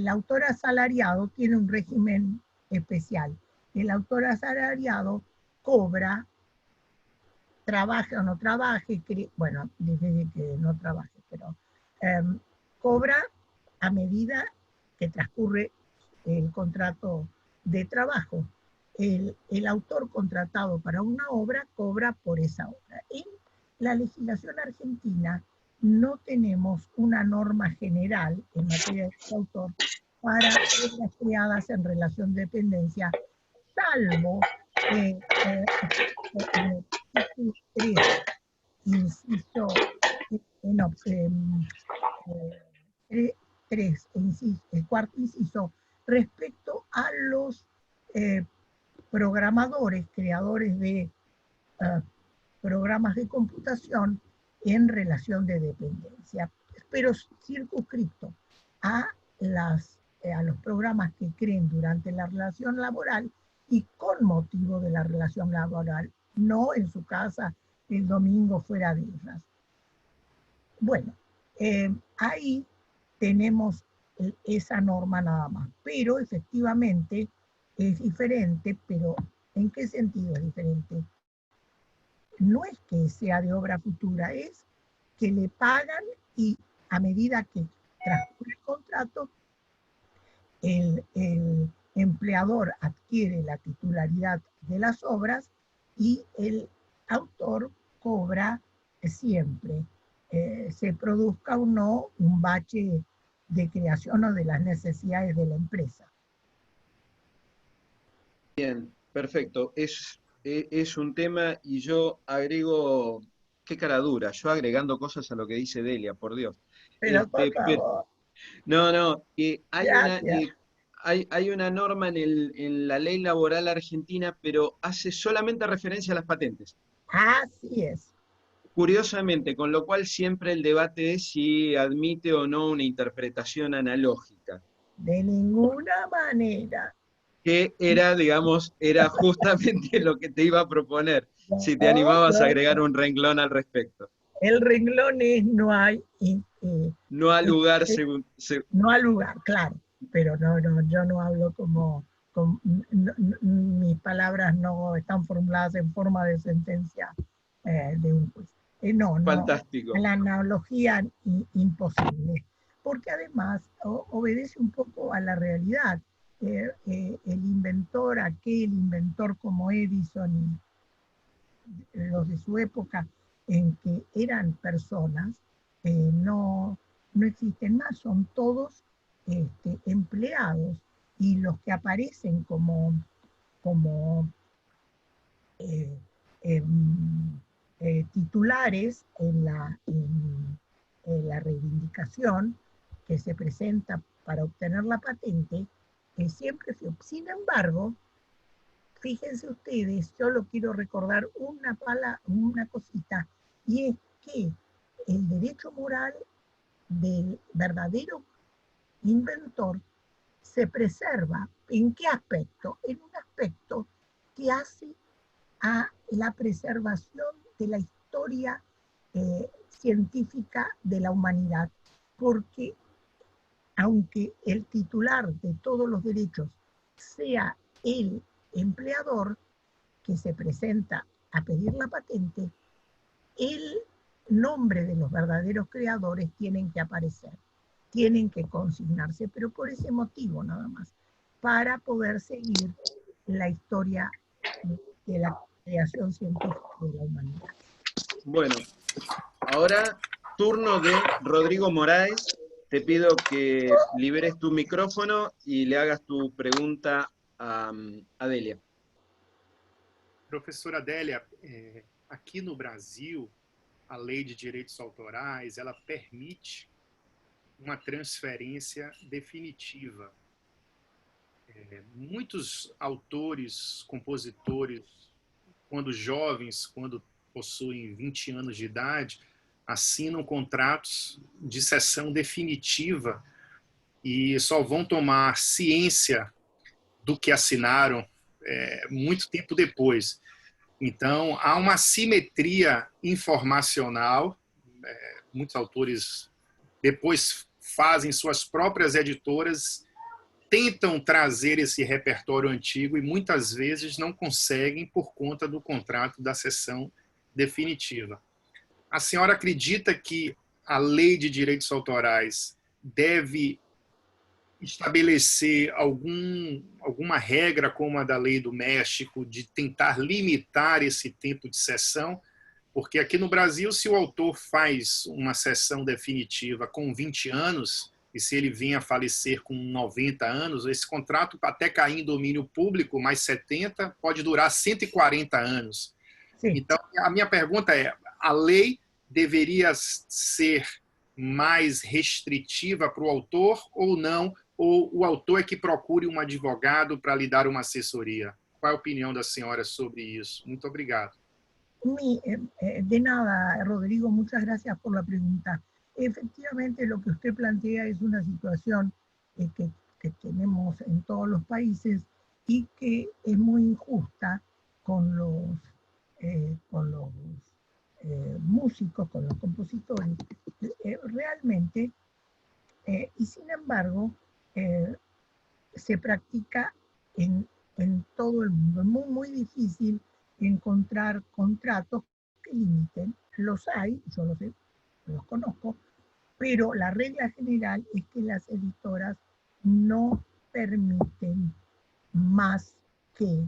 autor asalariado tiene un régimen especial. El autor asalariado cobra, trabaje o no trabaje, bueno, desde que no trabaje, pero cobra a medida que transcurre el contrato de trabajo. El autor contratado para una obra cobra por esa obra. En la legislación argentina no tenemos una norma general en materia de autor para obras creadas en relación de dependencia, salvo el cuarto inciso, respecto a los programadores, creadores de programas de computación en relación de dependencia, pero circunscripto a los programas que creen durante la relación laboral y con motivo de la relación laboral, no en su casa el domingo fuera de ellas. Bueno, ahí tenemos esa norma nada más, pero efectivamente es diferente, pero ¿en qué sentido es diferente? No es que sea de obra futura, es que le pagan y a medida que transcurre el contrato, el empleador adquiere la titularidad de las obras y el autor cobra siempre, se produzca o no un bache de creación o de las necesidades de la empresa. Bien, Perfecto. Es un tema y yo agrego, qué cara dura, yo agregando cosas a lo que dice Delia, por Dios. Pero por Pero, favor, no, gracias. hay una norma en la ley laboral argentina, pero hace solamente referencia a las patentes. Así es. Curiosamente, con lo cual siempre el debate es si admite o no una interpretación analógica, De ninguna manera. que era, digamos, era justamente lo que te iba a proponer, si te No, animabas a no, agregar no. un renglón al respecto. El renglón es no hay, No al lugar eh, según... no al lugar, claro. Pero yo no hablo mis palabras no están formuladas en forma de sentencia de un juez. No, a fantástico. la analogía imposible, porque además obedece un poco a la realidad. El inventor, aquel inventor como Edison y los de su época, en que eran personas, no existen más, son todos empleados, y los que aparecen como eh, em, titulares en la reivindicación que se presenta para obtener la patente, siempre fue. Sin embargo, fíjense ustedes, yo lo quiero recordar una cosita, y es que el derecho moral del verdadero inventor se preserva. ¿En qué aspecto? En un aspecto que hace a la preservación de la historia científica de la humanidad, porque aunque el titular de todos los derechos sea el empleador que se presenta a pedir la patente, el nombre de los verdaderos creadores tienen que aparecer, tienen que consignarse, pero por ese motivo nada más, para poder seguir la historia de la creación científica de la humanidad. Bueno, ahora turno de Rodrigo Moraes. Te pido que liberes tu micrófono y le hagas tu pregunta a Delia. Professora Adélia, aqui no Brasil, a lei de direitos autorais, ela permite uma transferência definitiva. Muitos autores, compositores, quando jovens, quando possuem 20 anos de idade, assinam contratos de cessão definitiva e só vão tomar ciência do que assinaram muito tempo depois. Então, há uma assimetria informacional. Muitos autores depois fazem suas próprias editoras, tentam trazer esse repertório antigo e muitas vezes não conseguem por conta do contrato da cessão definitiva. A senhora acredita que a lei de direitos autorais deve estabelecer alguma regra como a da lei do México de tentar limitar esse tempo de cessão? Porque aqui no Brasil, se o autor faz uma cessão definitiva com 20 anos, e se ele vinha a falecer com 90 anos, esse contrato, até cair em domínio público, mais 70, pode durar 140 anos. Sim. Então, a minha pergunta é, a lei deveria ser mais restritiva para o autor ou não? Ou o autor é que procure um advogado para lhe dar uma assessoria? Qual é a opinião da senhora sobre isso? Muito obrigado. De nada, Rodrigo, muchas gracias por la pregunta. Efectivamente, lo que usted plantea es una situación que tenemos en todos los países y que es muy injusta con los músicos, con los compositores, realmente, y sin embargo, se practica en todo el mundo. Es muy difícil encontrar contratos que limiten. Los hay, yo los sé, los conozco, pero la regla general es que las editoras no permiten más que,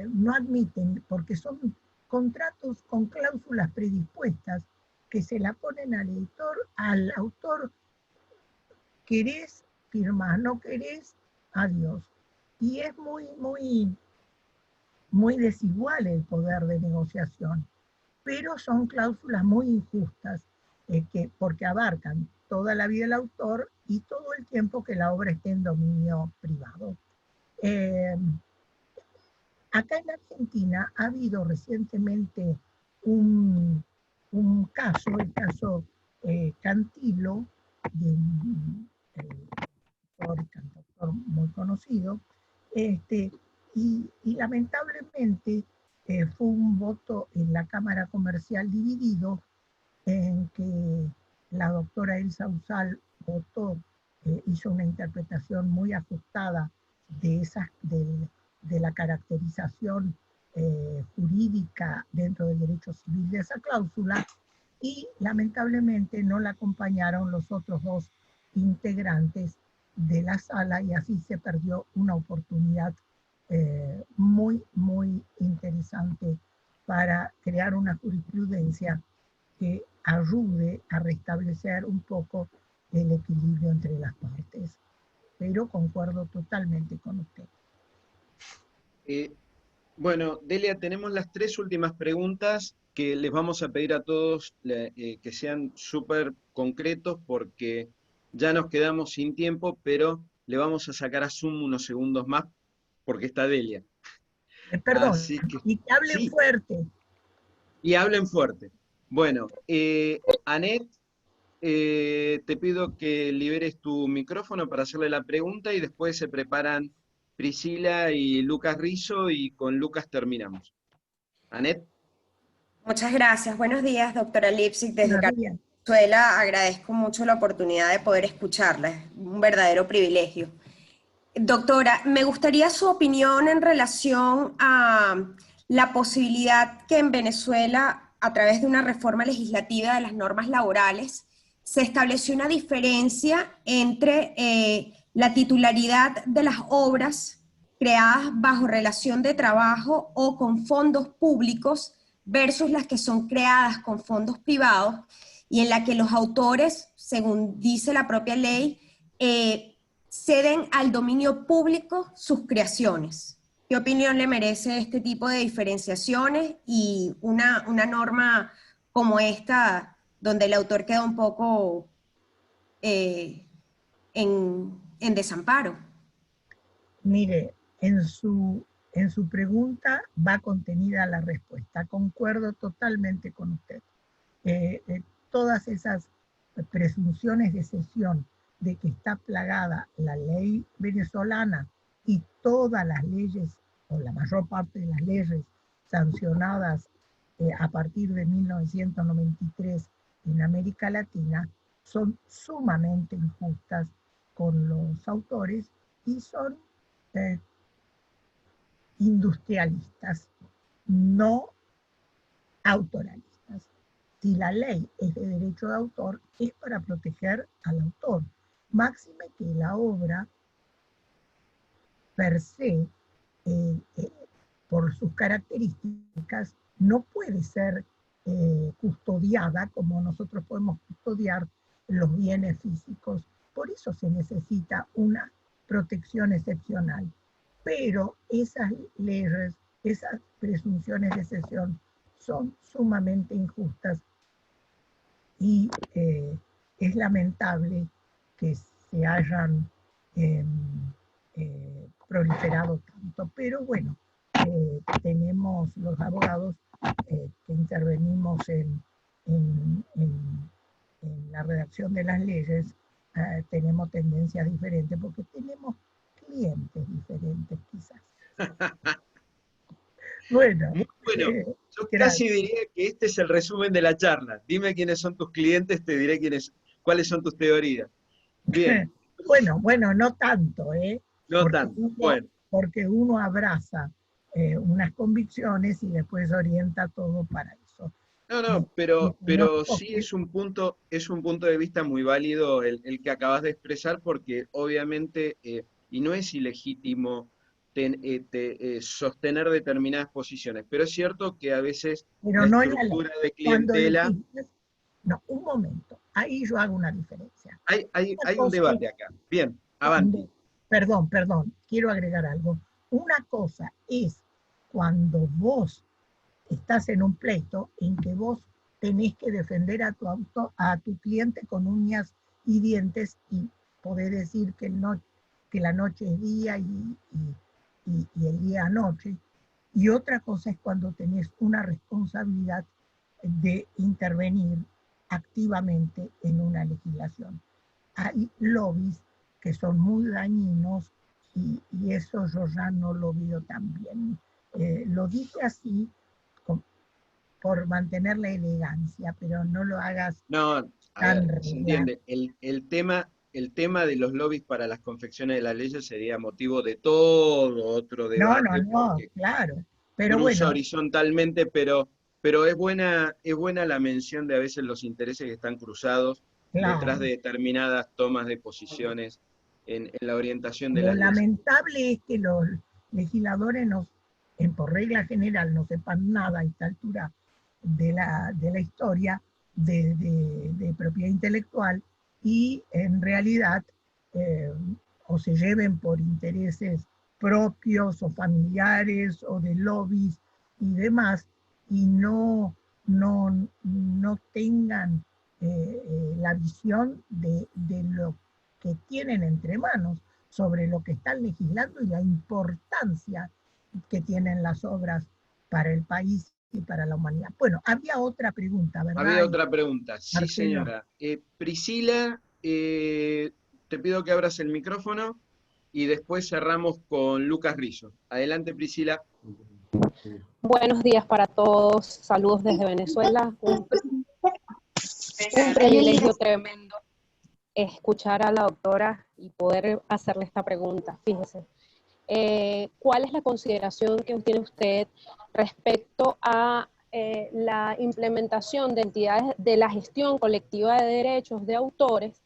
no admiten, porque son contratos con cláusulas predispuestas que se la ponen al autor, querés, firmás, no querés, a Dios. Y es muy desigual el poder de negociación, pero son cláusulas muy injustas, porque abarcan toda la vida del autor y todo el tiempo que la obra esté en dominio privado. Acá en Argentina ha habido recientemente un caso, el caso Cantilo, de un autor y cantautor muy conocido, y lamentablemente fue un voto en la Cámara Comercial dividido, en que la doctora Elsa Usal votó, hizo una interpretación muy ajustada de la caracterización jurídica dentro del derecho civil de esa cláusula, y lamentablemente no la acompañaron los otros dos integrantes de la sala, y así se perdió una oportunidad muy interesante para crear una jurisprudencia que ayude a restablecer un poco el equilibrio entre las partes. Pero concuerdo totalmente con usted. Bueno, Delia, tenemos las 3 últimas preguntas que les vamos a pedir a todos que sean súper concretos, porque ya nos quedamos sin tiempo, pero le vamos a sacar a Zoom unos segundos más porque está Delia. Perdón, Así que, y que hablen sí, fuerte. y hablen fuerte. Bueno, Anet, te pido que liberes tu micrófono para hacerle la pregunta y después se preparan Priscila y Lucas Rizzo, y con Lucas terminamos. Anet. Muchas gracias. Buenos días, doctora Lipsic. Desde Buenos días. Venezuela agradezco mucho la oportunidad de poder escucharla. Es un verdadero privilegio. Doctora, me gustaría su opinión en relación a la posibilidad que en Venezuela, a través de una reforma legislativa de las normas laborales, se estableció una diferencia entre la titularidad de las obras creadas bajo relación de trabajo o con fondos públicos versus las que son creadas con fondos privados, y en la que los autores, según dice la propia ley, ceden al dominio público sus creaciones. ¿Qué opinión le merece este tipo de diferenciaciones y una norma como esta, donde el autor queda un poco en desamparo? Mire, en su pregunta va contenida la respuesta. Concuerdo totalmente con usted. Todas esas presunciones de cesión de que está plagada la ley venezolana y todas las leyes, o la mayor parte de las leyes sancionadas a partir de 1993 en América Latina, son sumamente injustas con los autores y son industrialistas, no autoralistas. Si la ley es de derecho de autor, es para proteger al autor. Máxime que la obra, per se, por sus características, no puede ser custodiada como nosotros podemos custodiar los bienes físicos. Por eso se necesita una protección excepcional. Pero esas leyes, esas presunciones de cesión son sumamente injustas, y es lamentable que se hayan proliferado tanto. Pero bueno, tenemos los abogados que intervenimos en la redacción de las leyes, tenemos tendencias diferentes porque tenemos clientes diferentes quizás. Bueno. Muy bueno. Yo casi diría que este es el resumen de la charla. Dime quiénes son tus clientes, te diré cuáles son tus teorías. Bien. Bueno, no tanto, No tanto, bueno. Porque uno abraza unas convicciones y después orienta todo para eso. No, pero sí es un punto de vista muy válido el que acabas de expresar, porque obviamente, y no es ilegítimo sostener determinadas posiciones, pero es cierto que a veces pero la no estructura de clientela... No, un momento, ahí yo hago una diferencia. Hay un debate acá. Bien, avanti. perdón, quiero agregar algo. Una cosa es cuando vos estás en un pleito en que vos tenés que defender a tu cliente con uñas y dientes y podés decir que la noche es día y el día noche. Y otra cosa es cuando tenés una responsabilidad de intervenir activamente en una legislación. Hay lobbies que son muy dañinos y eso yo ya no lo veo tan bien. Lo dije así por mantener la elegancia, pero no lo hagas No, a tan ver, se real. entiende. El tema de los lobbies para las confecciones de las leyes sería motivo de todo otro No, debate, porque claro. Pero cruza bueno, horizontalmente, pero es buena la mención de a veces los intereses que están cruzados detrás claro. de determinadas tomas de posiciones en la orientación de Lo las leyes. lamentable es que los legisladores por regla general no sepan nada a esta altura de la historia de propiedad intelectual y en realidad eh, o se lleven por intereses propios o familiares o de lobbies y demás y no tengan la visión de lo que tienen entre manos sobre lo que están legislando y la importancia que tienen las obras para el país y para la humanidad. Bueno, había otra pregunta, Había ¿verdad? otra pregunta. Sí, Marcelo. señora. Priscila, te pido que abras el micrófono y después cerramos con Lucas Rizzo. Adelante, Priscila. Buenos días para todos, saludos desde Venezuela. Un privilegio tremendo escuchar a la doctora y poder hacerle esta pregunta. Fíjese, ¿cuál es la consideración que tiene usted respecto a la implementación de entidades de la gestión colectiva de derechos de autores,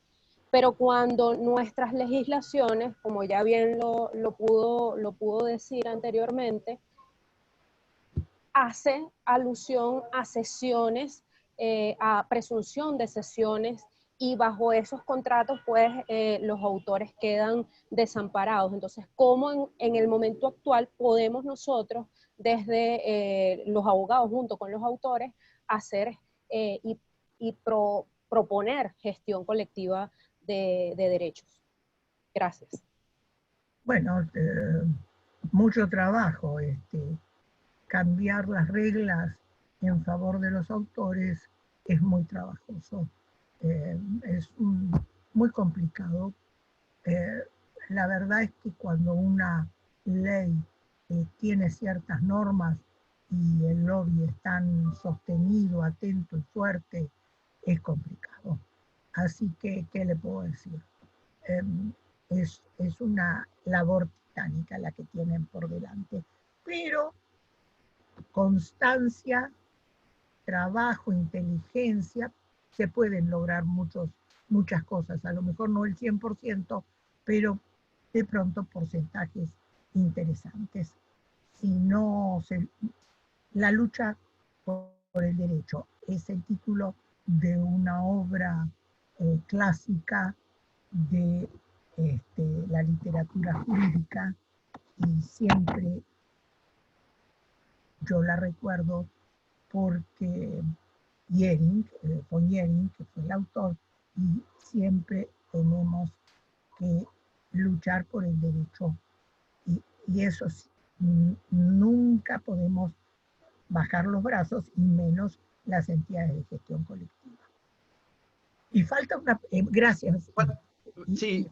pero cuando nuestras legislaciones, como ya bien lo pudo decir anteriormente, hace alusión a sesiones, a presunción de sesiones, y bajo esos contratos pues los autores quedan desamparados? Entonces, ¿cómo en el momento actual podemos nosotros desde los abogados junto con los autores hacer proponer gestión colectiva de derechos? Gracias. Bueno, mucho trabajo. Cambiar las reglas en favor de los autores es muy trabajoso. Es muy complicado. La verdad es que cuando una ley tiene ciertas normas y el lobby es tan sostenido, atento y fuerte, es complicado. Así que, ¿qué le puedo decir? Es una labor titánica la que tienen por delante, pero constancia, trabajo, inteligencia, se pueden lograr muchas cosas, a lo mejor no el 100%, pero de pronto porcentajes interesantes. Si no, la lucha por el derecho es el título de una obra clásica de la literatura jurídica y siempre yo la recuerdo porque von Jhering, que fue el autor, y siempre tenemos que luchar por el derecho. Y eso sí, nunca podemos bajar los brazos, y menos las entidades de gestión colectiva. Y falta una... gracias. Sí,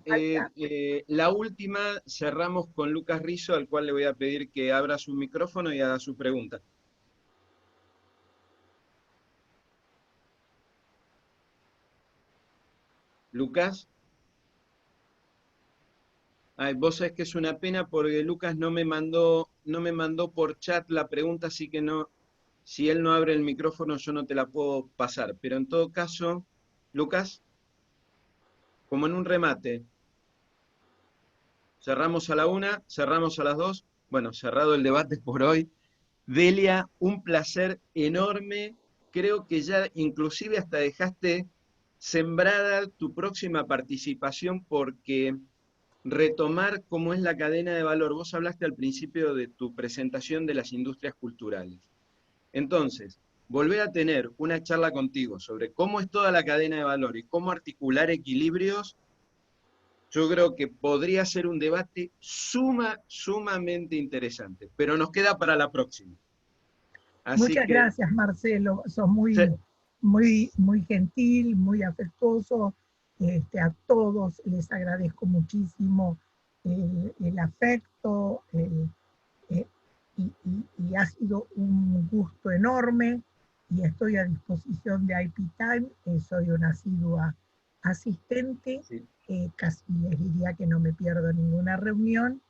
la última cerramos con Lucas Rizzo, al cual le voy a pedir que abra su micrófono y haga su pregunta. Lucas. Ay, vos sabés que es una pena porque Lucas no me mandó por chat la pregunta, así que no, si él no abre el micrófono yo no te la puedo pasar. Pero en todo caso, Lucas, como en un remate, cerramos a la 1, cerramos a las 2. Bueno, cerrado el debate por hoy. Delia, un placer enorme. Creo que ya inclusive hasta dejaste sembrada tu próxima participación porque retomar cómo es la cadena de valor. Vos hablaste al principio de tu presentación de las industrias culturales. Entonces, volver a tener una charla contigo sobre cómo es toda la cadena de valor y cómo articular equilibrios, yo creo que podría ser un debate sumamente interesante, pero nos queda para la próxima. Así Muchas que, gracias, Marcelo. Sos muy gentil, muy afectuoso. A todos les agradezco muchísimo el afecto y ha sido un gusto enorme y estoy a disposición de IP Time. Soy una asidua asistente. sí. Casi les diría que no me pierdo ninguna reunión.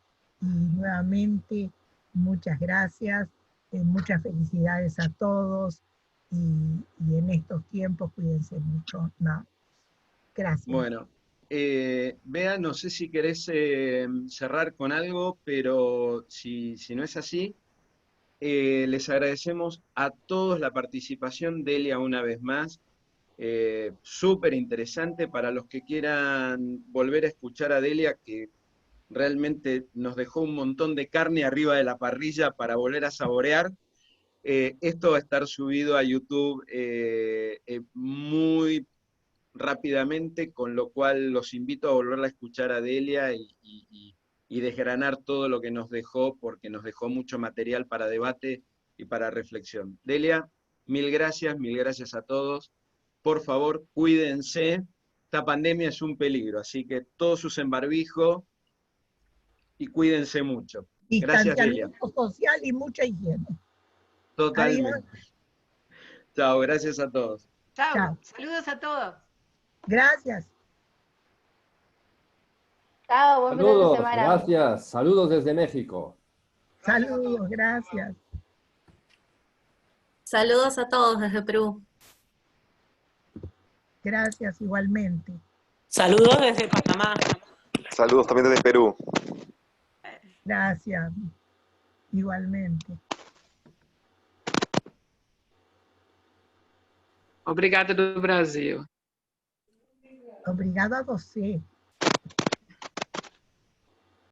Y nuevamente, muchas gracias. Muchas felicidades a todos y en estos tiempos cuídense mucho. No, gracias. Bueno, Bea, no sé si querés cerrar con algo, pero si no es así, les agradecemos a todos la participación. Delia, una vez más, súper interesante para los que quieran volver a escuchar a Delia, que realmente nos dejó un montón de carne arriba de la parrilla para volver a saborear. Esto va a estar subido a YouTube muy rápidamente, con lo cual los invito a volver a escuchar a Delia y desgranar todo lo que nos dejó, porque nos dejó mucho material para debate y para reflexión. Delia, mil gracias a todos. Por favor, cuídense. Esta pandemia es un peligro, así que todos usen barbijo y cuídense mucho. Gracias, Delia. Distanciamiento social y mucha higiene. Totalmente. Adiós. Chao, gracias a todos. Chao, Chao. saludos a todos. Gracias. Chao, buen fin de Saludos, semana. gracias. Saludos desde México. Saludos, gracias. Saludos a todos desde Perú. Gracias igualmente. Saludos desde Panamá. Saludos también desde Perú. Gracias. Igualmente. Obrigado do Brasil. Obrigado a você.